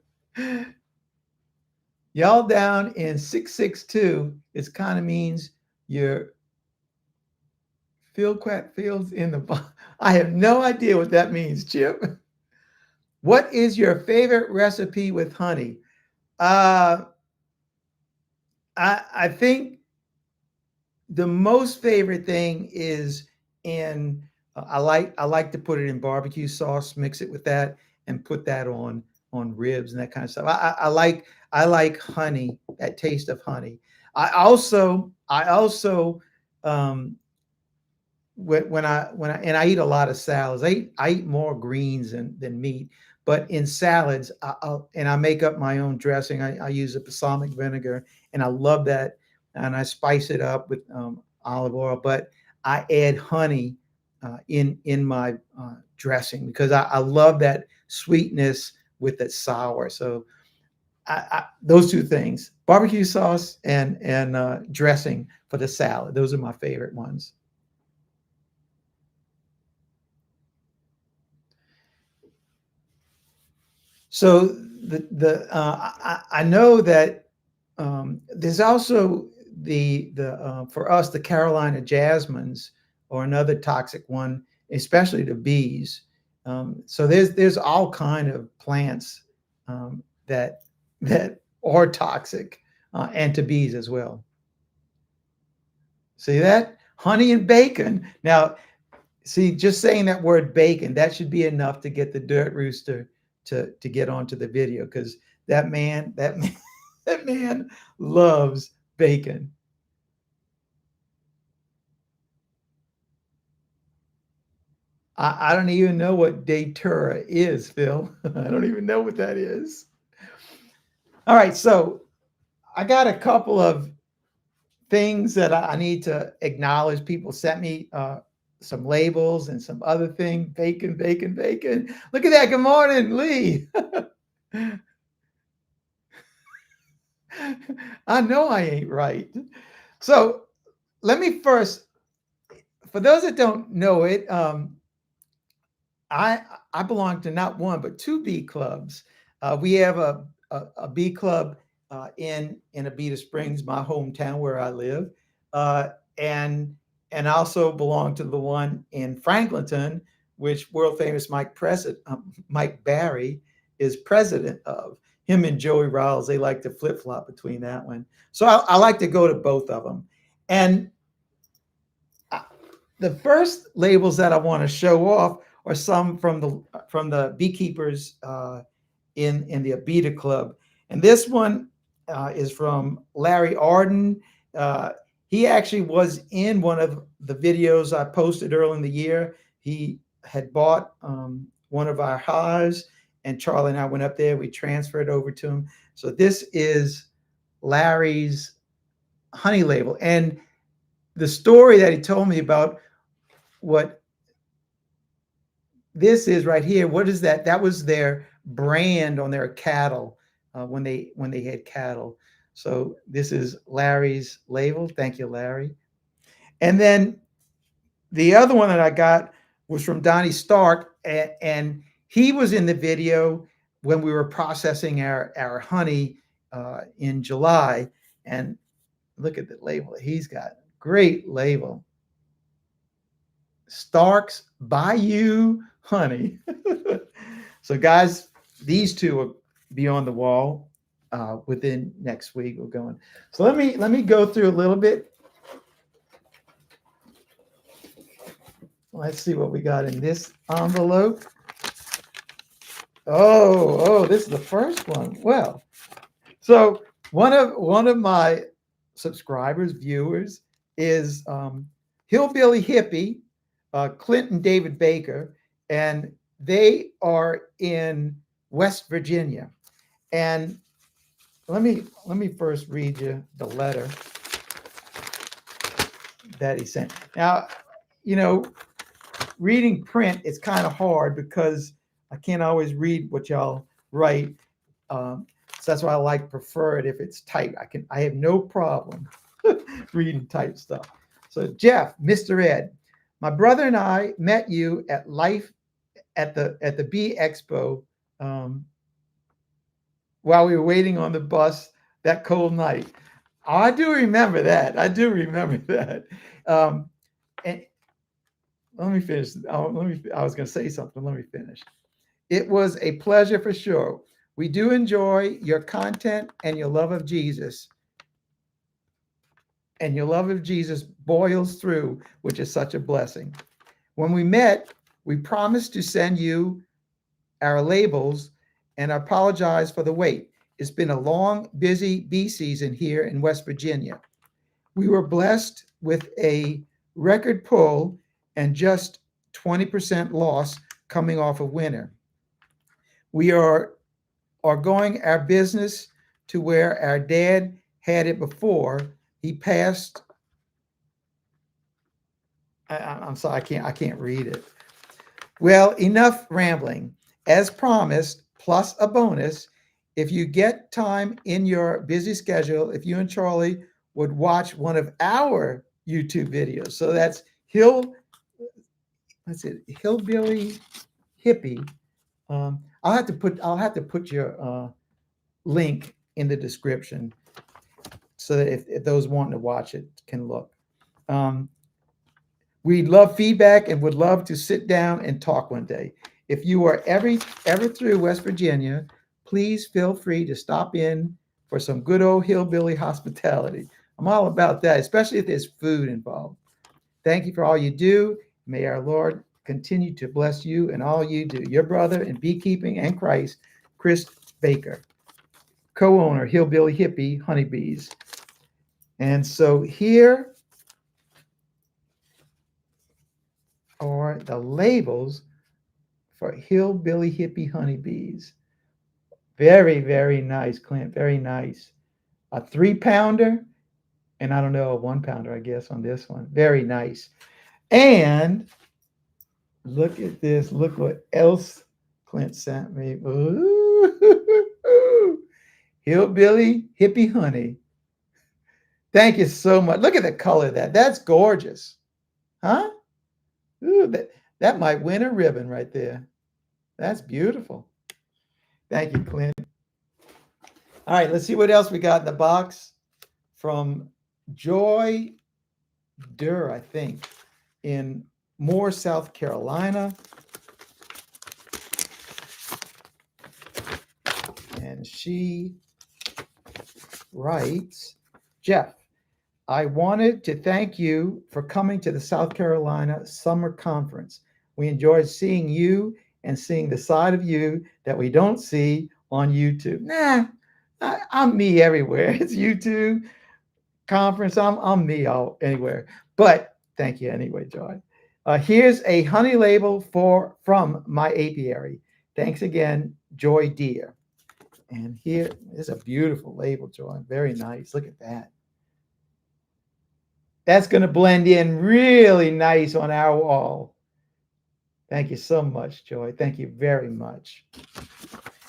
Y'all down in 662, it kind of means your field quack fields in the I have no idea what that means, Chip. What is your favorite recipe with honey? Uh I think the most favorite thing is in I like to put it in barbecue sauce, mix it with that, and put that on on ribs and that kind of stuff. I like honey, that taste of honey. I also um, when I and I eat a lot of salads. I eat more greens than meat. But in salads, I make up my own dressing. I use a balsamic vinegar, and I love that. And I spice it up with olive oil. But I add honey in my dressing because I love that sweetness with that sour. So those two things: barbecue sauce and dressing for the salad. Those are my favorite ones. So I know that there's also the for us the Carolina jasmines or another toxic one, especially the bees. So there's all kind of plants that are toxic and to bees as well. See that honey and bacon. Now, see, just saying that word bacon, that should be enough to get the dirt rooster to get onto the video because that man that man loves bacon. I don't even know what datura is, Phil. I don't even know what that is. All right, so I got a couple of things that I need to acknowledge. People sent me some labels and some other thing. Bacon, bacon, bacon. Look at that. Good morning, Lee. I know I ain't right. So let me first, for those that don't know it, I I belong to not one but two bee clubs. We have a bee club in Abita Springs, my hometown where I live, uh, and and also belong to the one in Franklinton, which world famous Mike Barry is president of. Him and Joey Riles, they like to flip flop between that one. So I like to go to both of them. And the first labels that I want to show off are some from the beekeepers in the Abita Club, and this one is from Larry Arden. Uh, he actually was in one of the videos I posted early in the year. He had bought one of our hives, and Charlie and I went up there. We transferred over to him. So this is Larry's honey label, and the story that he told me about what this is right here. What is that? That was their brand on their cattle when they had cattle. So this is Larry's label. Thank you, Larry. And then the other one that I got was from Donnie Stark, and he was in the video when we were processing our honey in July. And look at the label he's got. Great label. Stark's Bayou Honey. So, guys, these two will be on the wall within next week. We're going. So let me go through a little bit. Let's see what we got in this envelope. Oh, this is the first one. Well, so one of my subscribers, viewers, is Hillbilly Hippie, Clinton David Baker, and they are in West Virginia. And let me first read you the letter that he sent. Now, you know, reading print is kind of hard because I can't always read what y'all write. So that's why I prefer it if it's typed. I have no problem reading typed stuff. So Jeff, Mr. Ed, my brother and I met you at the Bee Expo while we were waiting on the bus that cold night. I do remember that. And let me finish. I was going to say something. Let me finish. It was a pleasure for sure. We do enjoy your content and your love of Jesus. And your love of Jesus boils through, which is such a blessing. When we met, we promised to send you our labels and I apologize for the wait. It's been a long, busy bee season here in West Virginia. We were blessed with a record pull and just 20% loss coming off of winter. We are going our business to where our dad had it before. He passed. I'm sorry, I can't read it. Well, enough rambling. As promised, plus a bonus, if you get time in your busy schedule, if you and Charlie would watch one of our YouTube videos. So that's Hillbilly Hippie. I'll have to put your link in the description so that if those wanting to watch it can look. Um, we love feedback and would love to sit down and talk one day. If you are ever through West Virginia, please feel free to stop in for some good old hillbilly hospitality. I'm all about that, especially if there's food involved. Thank you for all you do. May our Lord continue to bless you and all you do. Your brother in beekeeping and Christ, Chris Baker, co-owner, Hillbilly Hippie Honeybees. And so here are the labels for Hillbilly Hippie Honeybees. Very, very nice, Clint. Very nice. A 3-pounder, and I don't know, a 1-pounder, I guess, on this one. Very nice. And look at this. Look what else Clint sent me. Ooh, Hillbilly Hippie Honey. Thank you so much. Look at the color of that. That's gorgeous. Huh? Ooh, that might win a ribbon right there. That's beautiful. Thank you, Clint. All right, let's see what else we got in the box from Joy Durr, I think, in Moore, South Carolina. And she writes, Jeff, I wanted to thank you for coming to the South Carolina Summer Conference. We enjoyed seeing you and seeing the side of you that we don't see on YouTube. Nah, I'm me everywhere. It's YouTube conference. I'm me all anywhere. But thank you anyway, Joy. Here's a honey label from my apiary. Thanks again, Joy Deer. And here is a beautiful label, Joy. Very nice. Look at that. That's going to blend in really nice on our wall. Thank you so much, Joy. Thank you very much.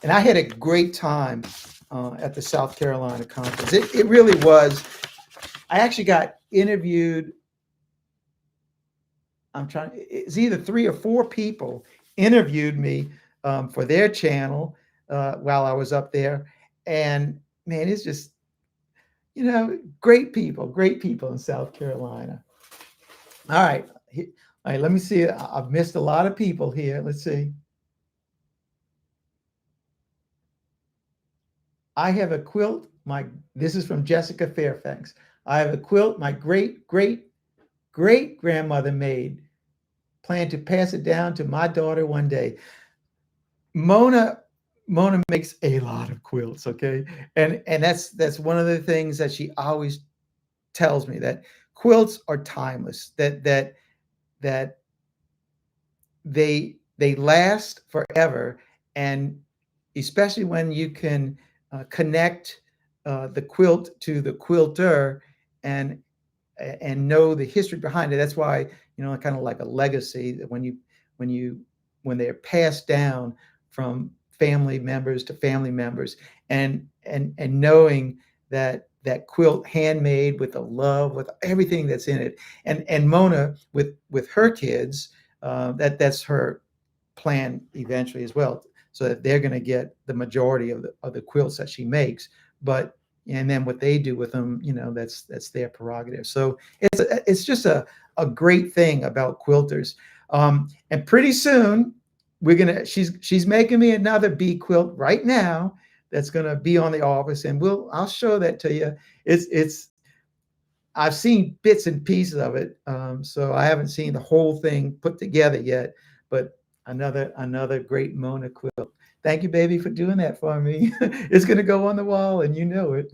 And I had a great time at the South Carolina conference. It really was. I actually got interviewed. It's either 3 or 4 people interviewed me for their channel while I was up there. And man, it's just, great people in South Carolina. All right. All right, let me see. I've missed a lot of people here. Let's see. I have a quilt. This is from Jessica Fairfax. I have a quilt my great grandmother made. Plan to pass it down to my daughter one day. Mona makes a lot of quilts, okay? And that's one of the things that she always tells me, that quilts are timeless, that they last forever, and especially when you can connect the quilt to the quilter and know the history behind it. That's why, kind of like a legacy, that when they're passed down from family members to family members, and knowing that quilt handmade with the love, with everything that's in it, and Mona with her kids, that's her plan eventually as well, so that they're going to get the majority of the quilts that she makes. And then what they do with them, that's their prerogative. So it's just a great thing about quilters. And pretty soon she's making me another bee quilt right now that's gonna be on the office, and I'll show that to you. I've seen bits and pieces of it, so I haven't seen the whole thing put together yet. But another great Mona quilt. Thank you, baby, for doing that for me. It's going to go on the wall, and you know it.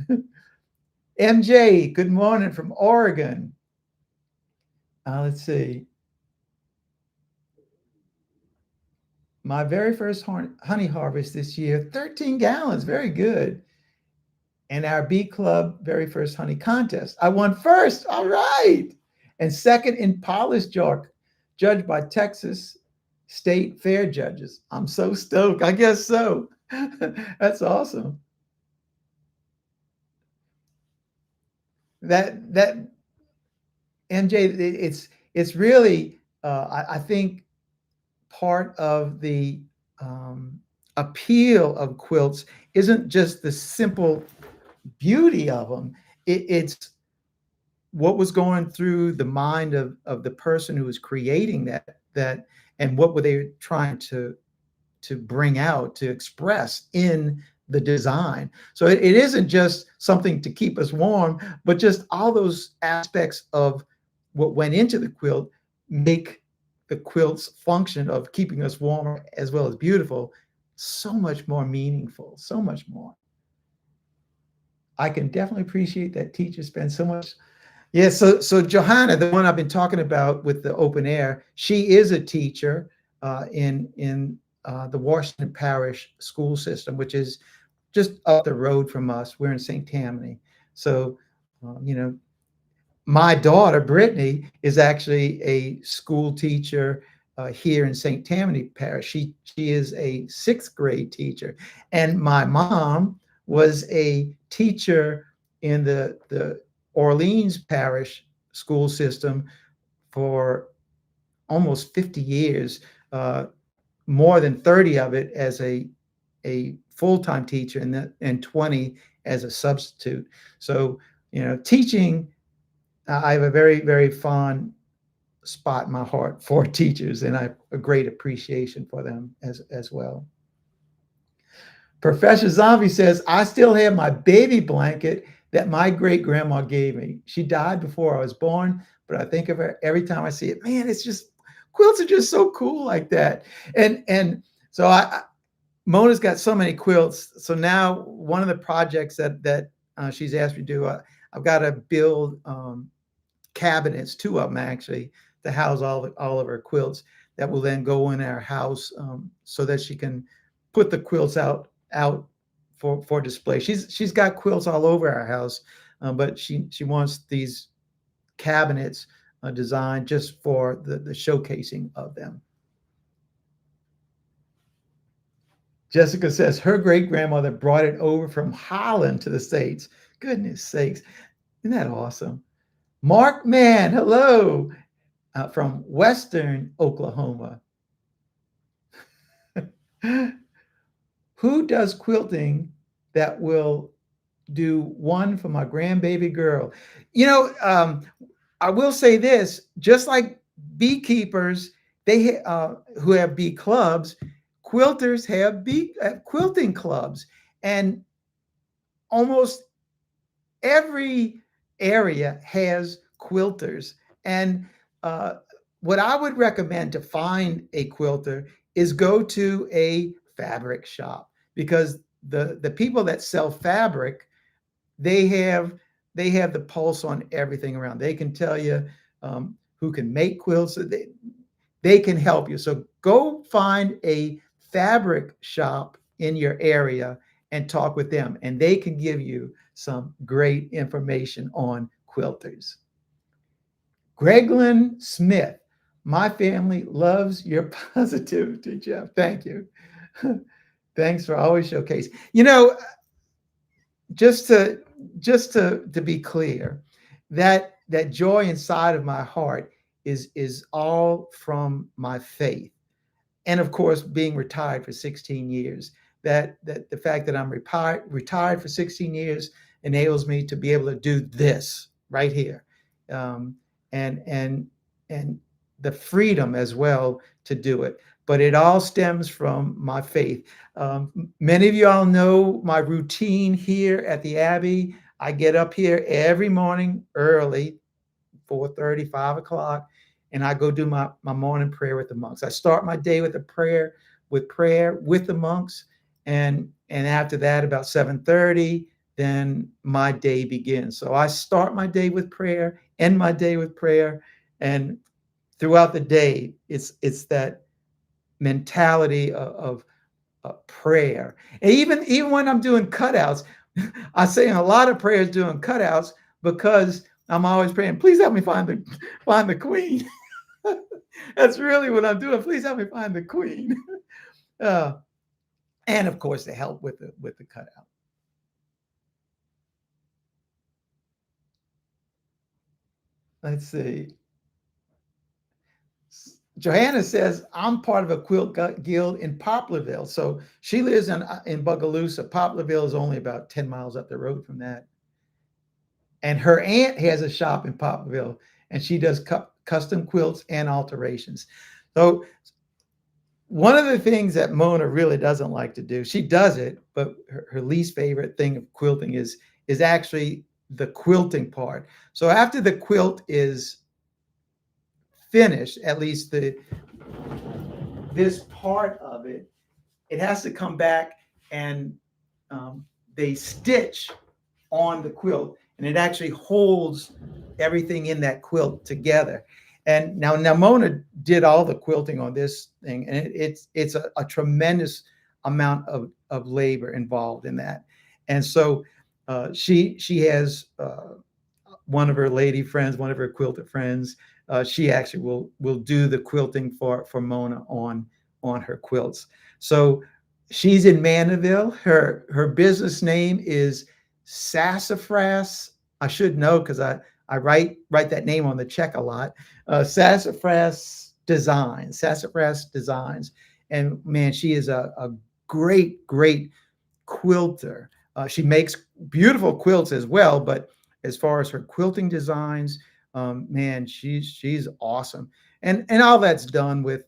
MJ, good morning from Oregon. Let's see. My very first honey harvest this year, 13 gallons. Very good. And our bee club very first honey contest. I won first. All right. And second in polish jar, judged by Texas State Fair judges. I'm so stoked. I guess so. That's awesome. That MJ, it's really I think part of the appeal of quilts isn't just the simple beauty of them. It's what was going through the mind of the person who was creating that and what were they trying to bring out, to express in the design. So it isn't just something to keep us warm, but just all those aspects of what went into the quilt make the quilt's function of keeping us warm as well as beautiful so much more meaningful, so much more. I can definitely appreciate that teachers spend so much. Yeah, so Johanna, the one I've been talking about with the open air, she is a teacher in the Washington Parish school system, which is just up the road from us. We're in St. Tammany. So, you know, my daughter, Brittany, is actually a school teacher here in St. Tammany Parish. She is a sixth grade teacher. And my mom was a teacher in the Orleans Parish school system for almost 50 years, more than 30 of it as a full-time teacher and 20 as a substitute. So, teaching, I have a very, very fond spot in my heart for teachers, and I have a great appreciation for them as well. Professor Zombie says, I still have my baby blanket that my great grandma gave me. She died before I was born, but I think of her every time I see it. Man, it's just quilts are just so cool like that. And so Mona's got so many quilts. So now one of the projects that she's asked me to do, I've got to build cabinets, two of them actually, to house all of her quilts that will then go in our house, so that she can put the quilts out for display. She's got quilts all over our house, but she wants these cabinets designed just for the showcasing of them. Jessica says her great grandmother brought it over from Holland to the States. Goodness sakes, isn't that awesome? Mark Mann, hello, from Western Oklahoma. Who does quilting that will do one for my grandbaby girl? I will say this: just like beekeepers, they who have bee clubs, quilters have bee quilting clubs, and almost every area has quilters. And what I would recommend to find a quilter is go to a fabric shop, because the people that sell fabric, they have the pulse on everything around. They can tell you who can make quilts. They can help you. So go find a fabric shop in your area and talk with them, and they can give you some great information on quilters. Greglin Smith, my family loves your positivity, Jeff. Thank you. Thanks for always showcasing. Just to be clear, that joy inside of my heart is all from my faith, and of course being retired for 16 years. That the fact that I'm retired for 16 years enables me to be able to do this right here, and the freedom as well to do it. But it all stems from my faith. Many of you all know my routine here at the Abbey. I get up here every morning early, 4:30, 5 o'clock, and I go do my morning prayer with the monks. I start my day with prayer with the monks, and after that, about 7:30, then my day begins. So I start my day with prayer, end my day with prayer, and throughout the day, it's that mentality of prayer. And even when I'm doing cutouts, I say a lot of prayers doing cutouts because I'm always praying. Please help me find the queen. That's really what I'm doing. Please help me find the queen. Uh, and of course, the help with the cutout. Let's see. Johanna says, I'm part of a quilt guild in Poplarville. So she lives in Bogalusa. Poplarville is only about 10 miles up the road from that. And her aunt has a shop in Poplarville, and she does custom quilts and alterations. So one of the things that Mona really doesn't like to do, she does it, but her least favorite thing of quilting is actually the quilting part. So after the quilt is finished, at least this part of it, it has to come back and um, they stitch on the quilt, and it actually holds everything in that quilt together. And now Mona did all the quilting on this thing, and it's a tremendous amount of labor involved in that. And so she has one of her lady friends, one of her quilter friends. She actually will do the quilting for Mona on her quilts. So she's in Mandeville. Her business name is Sassafras. I should know because I write that name on the check a lot. Sassafras Designs, and man, she is a great quilter. She makes beautiful quilts as well, but as far as her quilting designs, man, she's awesome. And all that's done with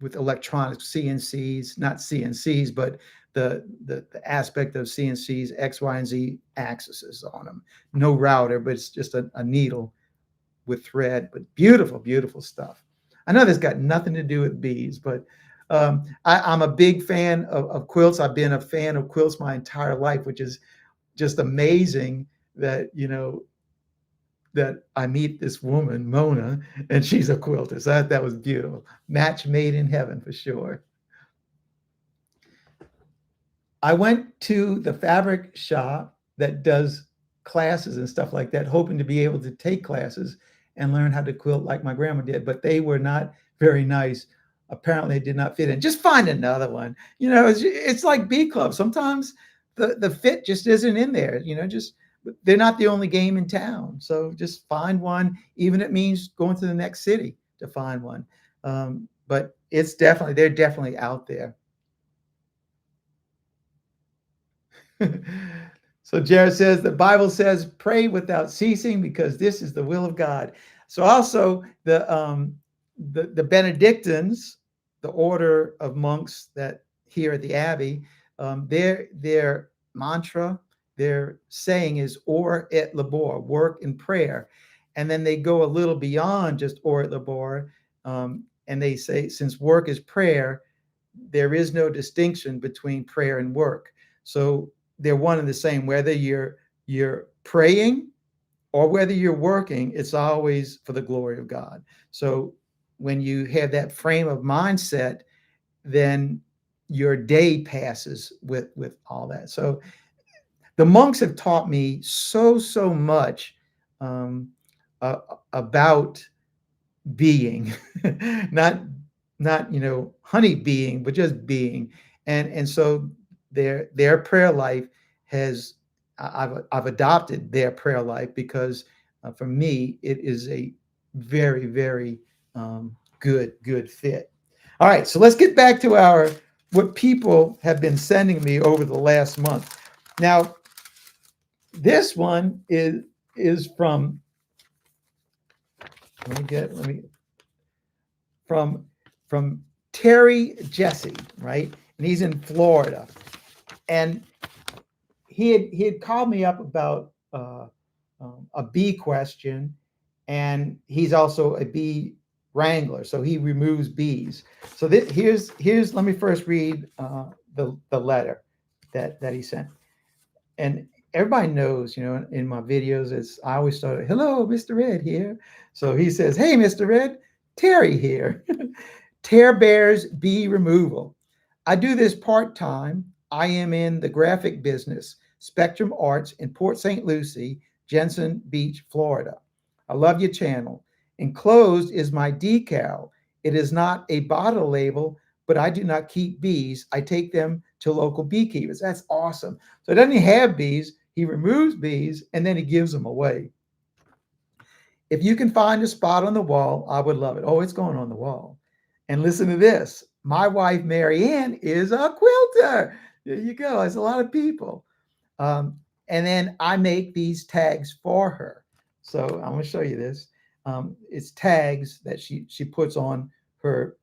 electronics, CNCs, not CNCs, but the aspect of CNCs, X, Y, and Z axes on them. No router, but it's just a needle with thread, but beautiful stuff. I know this got nothing to do with bees, but I'm a big fan of quilts. I've been a fan of quilts my entire life, which is just amazing that that I meet this woman, Mona, and she's a quilter. So that was beautiful. Match made in heaven for sure. I went to the fabric shop that does classes and stuff like that, hoping to be able to take classes and learn how to quilt like my grandma did, but they were not very nice. Apparently, it did not fit in. Just find another one. It's like bee club. Sometimes the fit just isn't in there. Just they're not the only game in town. So just find one, even if it means going to the next city to find one. But they're definitely out there. So Jared says the Bible says pray without ceasing because this is the will of God. So also the Benedictines, the order of monks that here at the Abbey, their mantra, their saying is or et labor, work and prayer, and then they go a little beyond just or et labor, and they say since work is prayer, there is no distinction between prayer and work. So they're one and the same. Whether you're praying or whether you're working, it's always for the glory of God. So when you have that frame of mindset, then your day passes with all that. So the monks have taught me so much um, uh, about being, not honey being, but just being. And so their prayer life has I've adopted their prayer life because for me it is a very good fit. All right, so let's get back to what people have been sending me over the last month. Now, this one is from let me from from Terry Jesse, right? And he's in Florida, and he had called me up about a bee question, and he's also a bee wrangler, so he removes bees. So here's let me first read the letter that he sent. And everybody knows, in my videos, I always start, hello, Mr. Red here. So he says, hey, Mr. Red, Terry here. Tear Bear's bee removal. I do this part time. I am in the graphic business, Spectrum Arts in Port St. Lucie, Jensen Beach, Florida. I love your channel. Enclosed is my decal. It is not a bottle label, but I do not keep bees. I take them to local beekeepers. That's awesome. So doesn't he have bees? He removes bees and then he gives them away. If you can find a spot on the wall, I would love it. Oh, it's going on the wall. And listen to this. My wife, Mary Ann, is a quilter. There you go. There's a lot of people. And then I make these tags for her. So I'm going to show you this. It's tags that she puts on her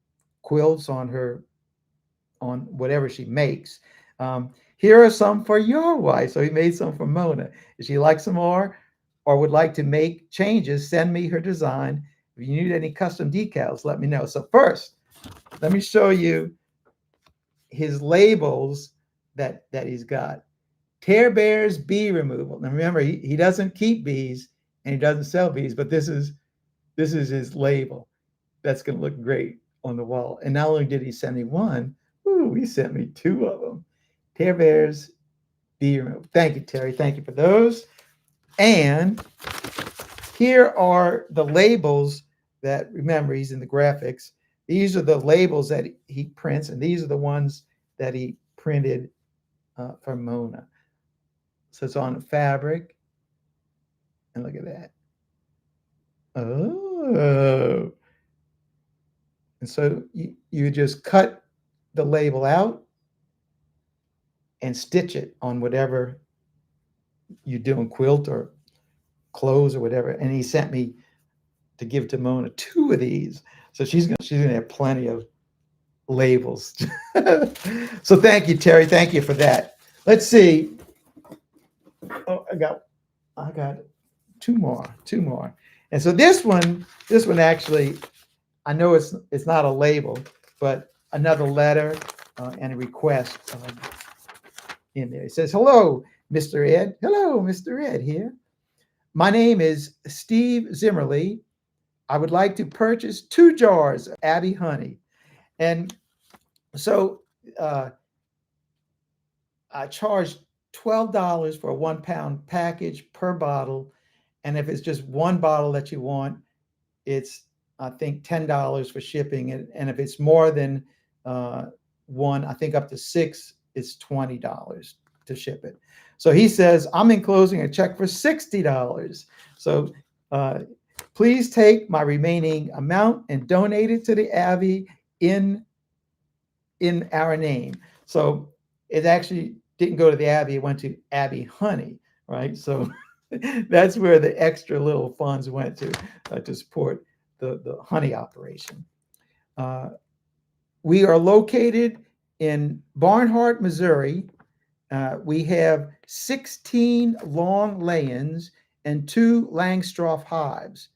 quilts, on whatever she makes. Here are some for your wife. So he made some for Mona. If she likes some more or would like to make changes, send me her design. If you need any custom decals, let me know. So first, let me show you his labels that he's got. Tear Bear's bee removal. Now remember, he doesn't keep bees and he doesn't sell bees, but this is his label. That's going to look great on the wall. And not only did he send me one, he sent me two of them. Tear Bear's bee removal. Thank you, Terry. Thank you for those. And here are the labels that, remember, he's in the graphics. These are the labels that he prints, and these are the ones that he printed for Mona. So it's on fabric. And look at that. Oh. And so you just cut the label out and stitch it on whatever you're doing, quilt or clothes or whatever. And he sent me to give to Mona two of these. So she's gonna have plenty of labels. So thank you, Terry. Thank you for that. Let's see. Oh, I got two more. And so this one actually, I know it's not a label, but another letter and a request in there. It says, hello, Mr. Ed. Hello, Mr. Ed here. My name is Steve Zimmerly. I would like to purchase 2 jars of Abbey honey. And so I charge $12 for a 1-pound package per bottle. And if it's just one bottle that you want, it's, I think, $10 for shipping. And if it's more than one, I think up to 6, it's $20 to ship it. So he says, I'm enclosing a check for $60. So please take my remaining amount and donate it to the Abbey in our name. So it actually didn't go to the Abbey, it went to Abbey Honey, right? So that's where the extra little funds went to support the honey operation. We are located in Barnhart, Missouri. We have 16 long lay-ins and 2 Langstroth hives.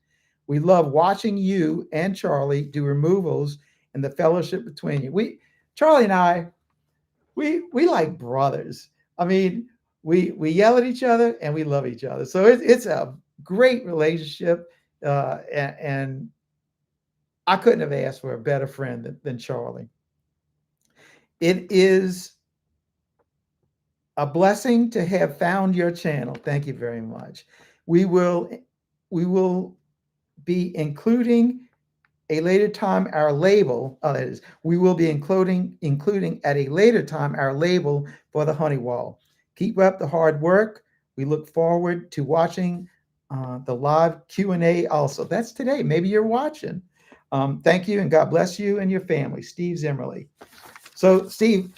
We love watching you and Charlie do removals and the fellowship between you. Charlie and I, we like brothers. I mean, we yell at each other and we love each other. So it's a great relationship, and I couldn't have asked for a better friend than Charlie. It is a blessing to have found your channel. Thank you very much. We will be including a later time our label. That is, we will be including at a later time our label for the honey wall. Keep up the hard work. We look forward to watching the live Q&A also. That's today. Maybe you're watching. Thank you, and God bless you and your family. Steve Zimmerly. So, Steve,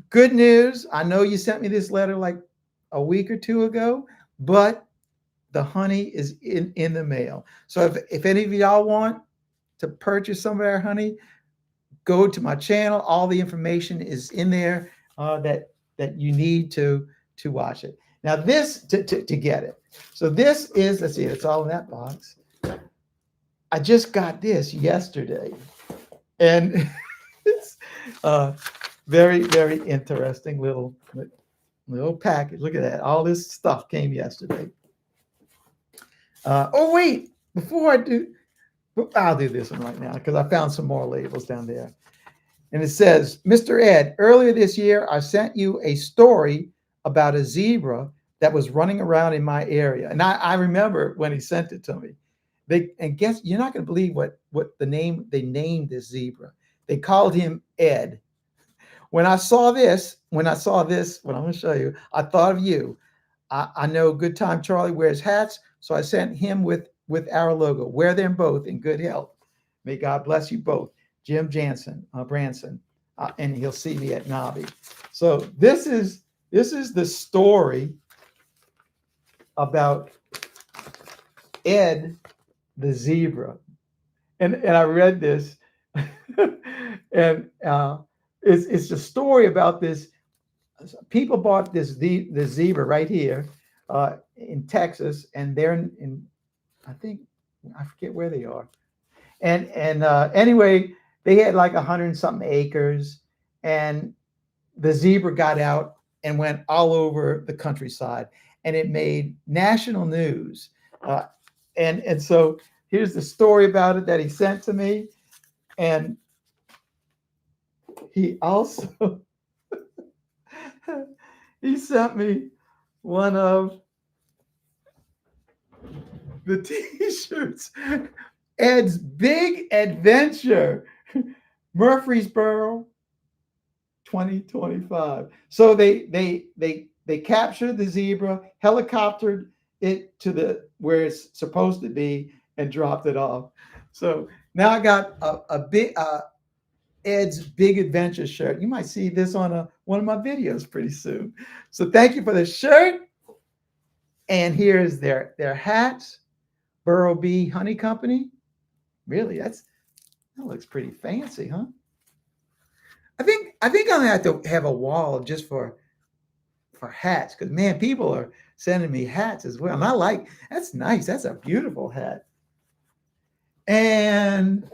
good news. I know you sent me this letter like a week or 2 ago, but the honey is in the mail. So if any of y'all want to purchase some of our honey, go to my channel. All the information is in there that you need to watch it. Now this to get it. So this is, let's see, it's all in that box. I just got this yesterday, and it's very, very interesting little package. Look at that. All this stuff came yesterday. Oh, wait. Before I do, I'll do this one right now because I found some more labels down there. And it says, Mr. Ed, earlier this year, I sent you a story about a zebra that was running around in my area. And I remember when he sent it to me. And guess, you're not going to believe what they named this zebra. They called him Ed. When I saw this, what I'm going to show you, I thought of you. I know Good Time Charlie wears hats, so I sent him with our logo. Wear them both in good health. May God bless you both, Jim Branson, and he'll see me at Nobby. So this is the story about Ed the zebra, and I read this, and it's a story about this. People bought the zebra right here in Texas, and they're in I think I forget where they are. And anyway, they had like 100 something acres, and the zebra got out and went all over the countryside, and it made national news. And so here's the story about it that he sent to me, and he also he sent me one of the T-shirts. Ed's Big Adventure, Murfreesboro, 2025. So they captured the zebra, helicoptered it to the where it's supposed to be, and dropped it off. So now I got a big Ed's Big Adventure shirt. You might see this on one of my videos pretty soon. So thank you for the shirt. And here's their hats, Burrow Bee Honey Company. Really, that looks pretty fancy, huh? I think I'm gonna have to have a wall just for hats, because man, people are sending me hats as well. And that's nice. That's a beautiful hat. And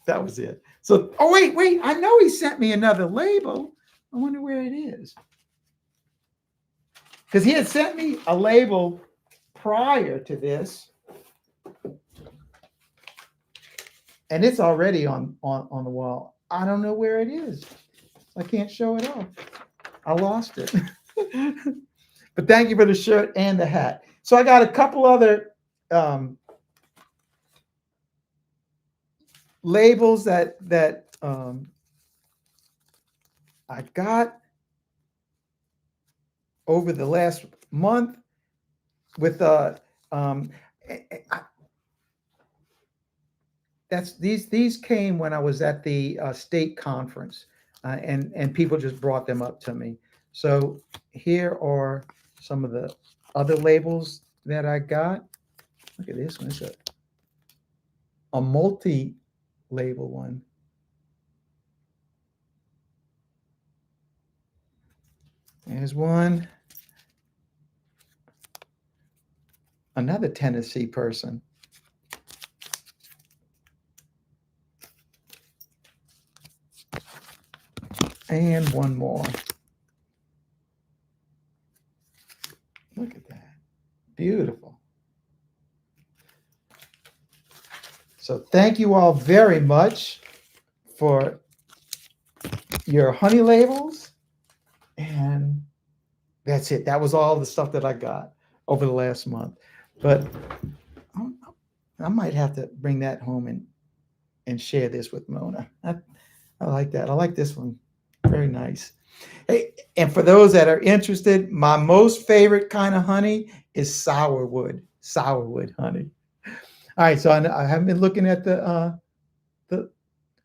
that was it. So, oh wait, I know he sent me another label. I wonder where it is. Because he had sent me a label prior to this. And it's already on the wall. I don't know where it is. I can't show it off. I lost it. But thank you for the shirt and the hat. So I got a couple other labels that I got over the last month with these came when I was at the state conference, and people just brought them up to me. So here are some of the other labels that I got. Look at this one. It's a multi-label one. There's one. Another Tennessee person. And one more. Look at that. Beautiful. So thank you all very much for your honey labels. And that's it. That was all the stuff that I got over the last month. But I might have to bring that home and share this with Mona. I like that. I like this one. Very nice. Hey, and for those that are interested, my most favorite kind of honey is sourwood honey. All right, so I haven't been looking at the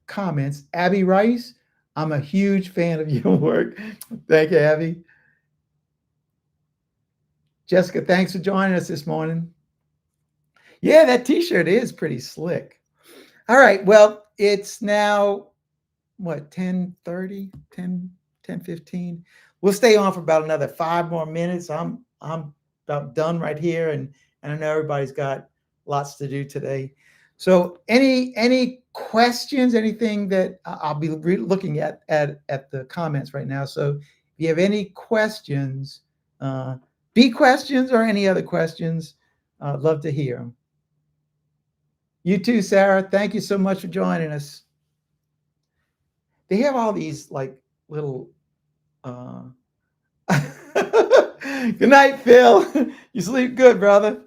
comments. Abby Rice, I'm a huge fan of your work. Thank you, Abby. Jessica, thanks for joining us this morning. Yeah, that T-shirt is pretty slick. All right, well, it's now what, 10:30, 10:15. We'll stay on for about another 5 more minutes. I'm about done right here, and I know everybody's got lots to do today. So any questions, anything that I'll be looking at the comments right now. So if you have any questions, uh, bee questions or any other questions, I'd love to hear them. You too, Sarah. Thank you so much for joining us. They have all these like little. Uh... Good night, Phil. You sleep good, brother.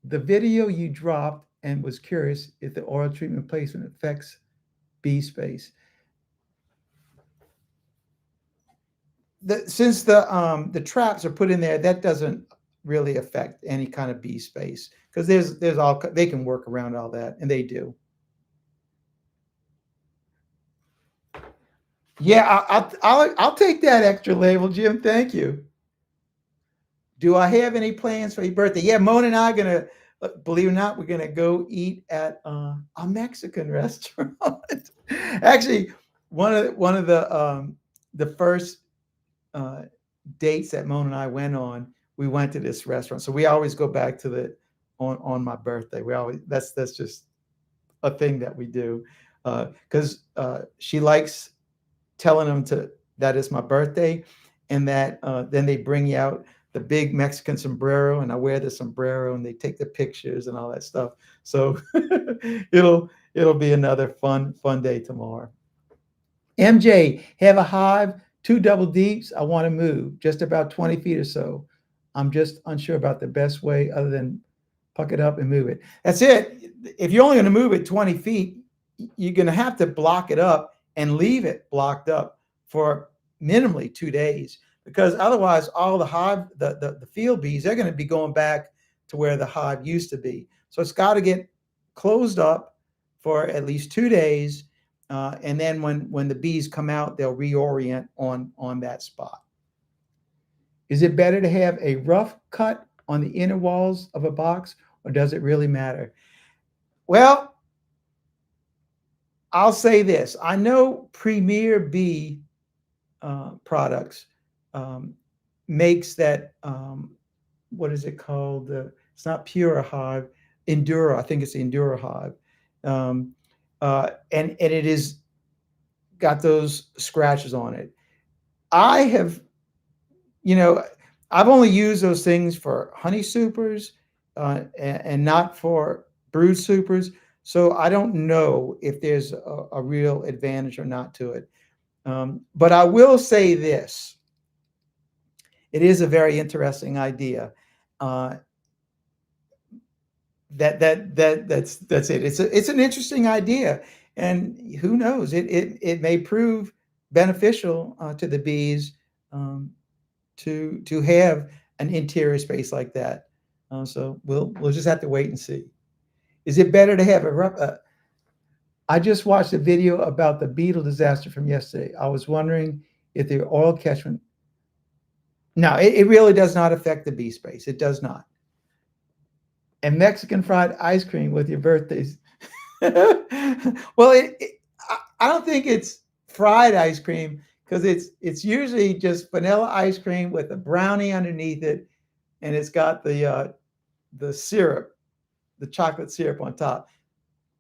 The video you dropped and was curious if the oil treatment placement affects bee space. Since the traps are put in there, that doesn't really affect any kind of bee space because there's all they can work around all that, and they do. Yeah, I'll take that extra label, Jim. Thank you. Do I have any plans for your birthday? Yeah, Mona and I are gonna, believe it or not, we're gonna go eat at a Mexican restaurant. Actually, one of the first uh, dates that Mona and I went on, we went to this restaurant. So we always go back to the on my birthday. We always that's just a thing that we do because she likes telling them to that is my birthday, and that then they bring you out the big Mexican sombrero, and I wear the sombrero, and they take the pictures and all that stuff. So it'll be another fun day tomorrow. MJ, have a hive, two double deeps. I want to move just about 20 feet or so. I'm just unsure about the best way other than puck it up and move it. That's it. If you're only going to move it 20 feet, you're going to have to block it up and leave it blocked up for minimally 2 days, because otherwise all the hive, the field bees, they're going to be going back to where the hive used to be. So it's got to get closed up for at least 2 days. And then when the bees come out, they'll reorient on that spot. Is it better to have a rough cut on the inner walls of a box, or does it really matter? Well, I'll say this. I know Premier Bee products makes that, what is it called? It's not Pure Hive, Endura. I think it's the Endura Hive. And it is got those scratches on it. I have, I've only used those things for honey supers and not for brood supers. So I don't know if there's a real advantage or not to it. But I will say this. It is a very interesting idea. That's it. It's an interesting idea, and who knows? It may prove beneficial to the bees to have an interior space like that. So we'll just have to wait and see. Is it better to have I just watched a video about the beetle disaster from yesterday. I was wondering if the oil catchment. No, it really does not affect the bee space. It does not. And Mexican fried ice cream with your birthdays. Well, I don't think it's fried ice cream because it's usually just vanilla ice cream with a brownie underneath it, and it's got the syrup, the chocolate syrup on top.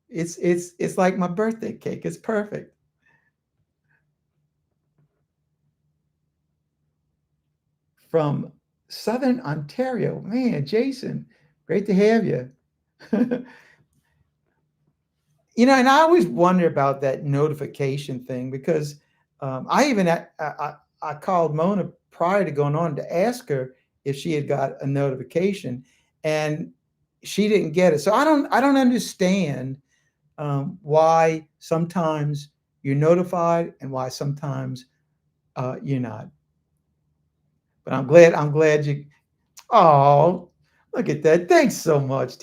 It's like my birthday cake. It's perfect. From Southern Ontario, man, Jason, great to have you. And I always wonder about that notification thing because I called Mona prior to going on to ask her if she had got a notification, and she didn't get it. So I don't understand why sometimes you're notified and why sometimes you're not. But I'm glad you. Oh, look at that! Thanks so much.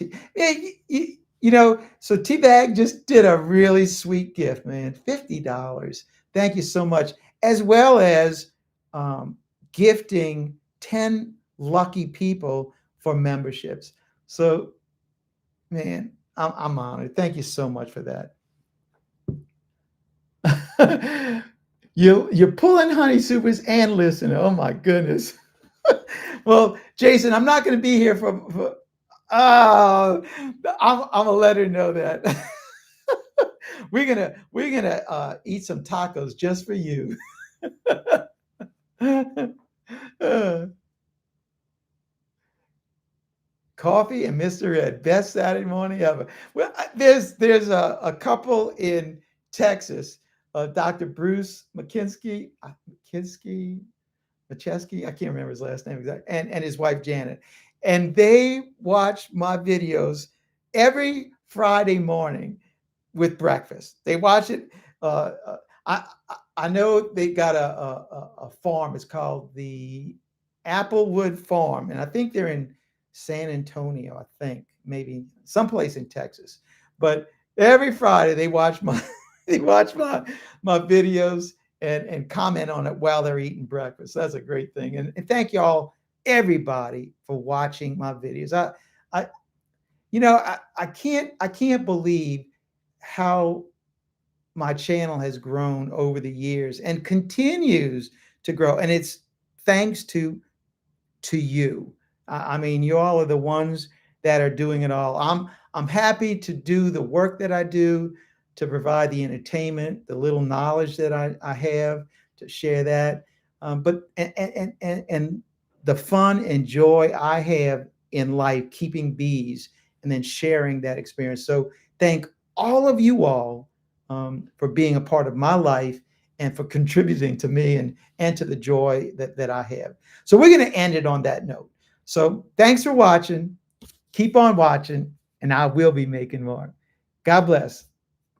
So T-Bag just did a really sweet gift, man. $50. Thank you so much, as well as gifting 10 lucky people for memberships. So, man, I'm honored. Thank you so much for that. You're pulling honey supers and listening. Oh my goodness. Well, Jason, I'm not going to be here for Oh, I'm gonna let her know that. We're gonna eat some tacos just for you. Uh, Coffee and Mr. Ed, best Saturday morning ever. Well, there's a couple in Texas, Dr. Bruce McKinsky, Macheski, I can't remember his last name exactly, and his wife Janet, and they watch my videos every Friday morning with breakfast. They watch it. Uh, uh, I know they got a farm. It's called the Applewood Farm, and I think they're in San Antonio. I think maybe someplace in Texas. But every Friday they watch my they watch my videos and comment on it while they're eating breakfast. That's a great thing. And thank y'all everybody for watching my videos. I I can't believe how my channel has grown over the years and continues to grow. And it's thanks to you. I mean, you all are the ones that are doing it all. I'm happy to do the work that I do, to provide the entertainment, the little knowledge that I have to share that. But and the fun and joy I have in life keeping bees and then sharing that experience. So thank all of you all for being a part of my life and for contributing to me and to the joy that I have. So we're going to end it on that note. So thanks for watching. Keep on watching, and I will be making more. God bless.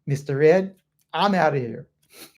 Mr. Ed, I'm out of here.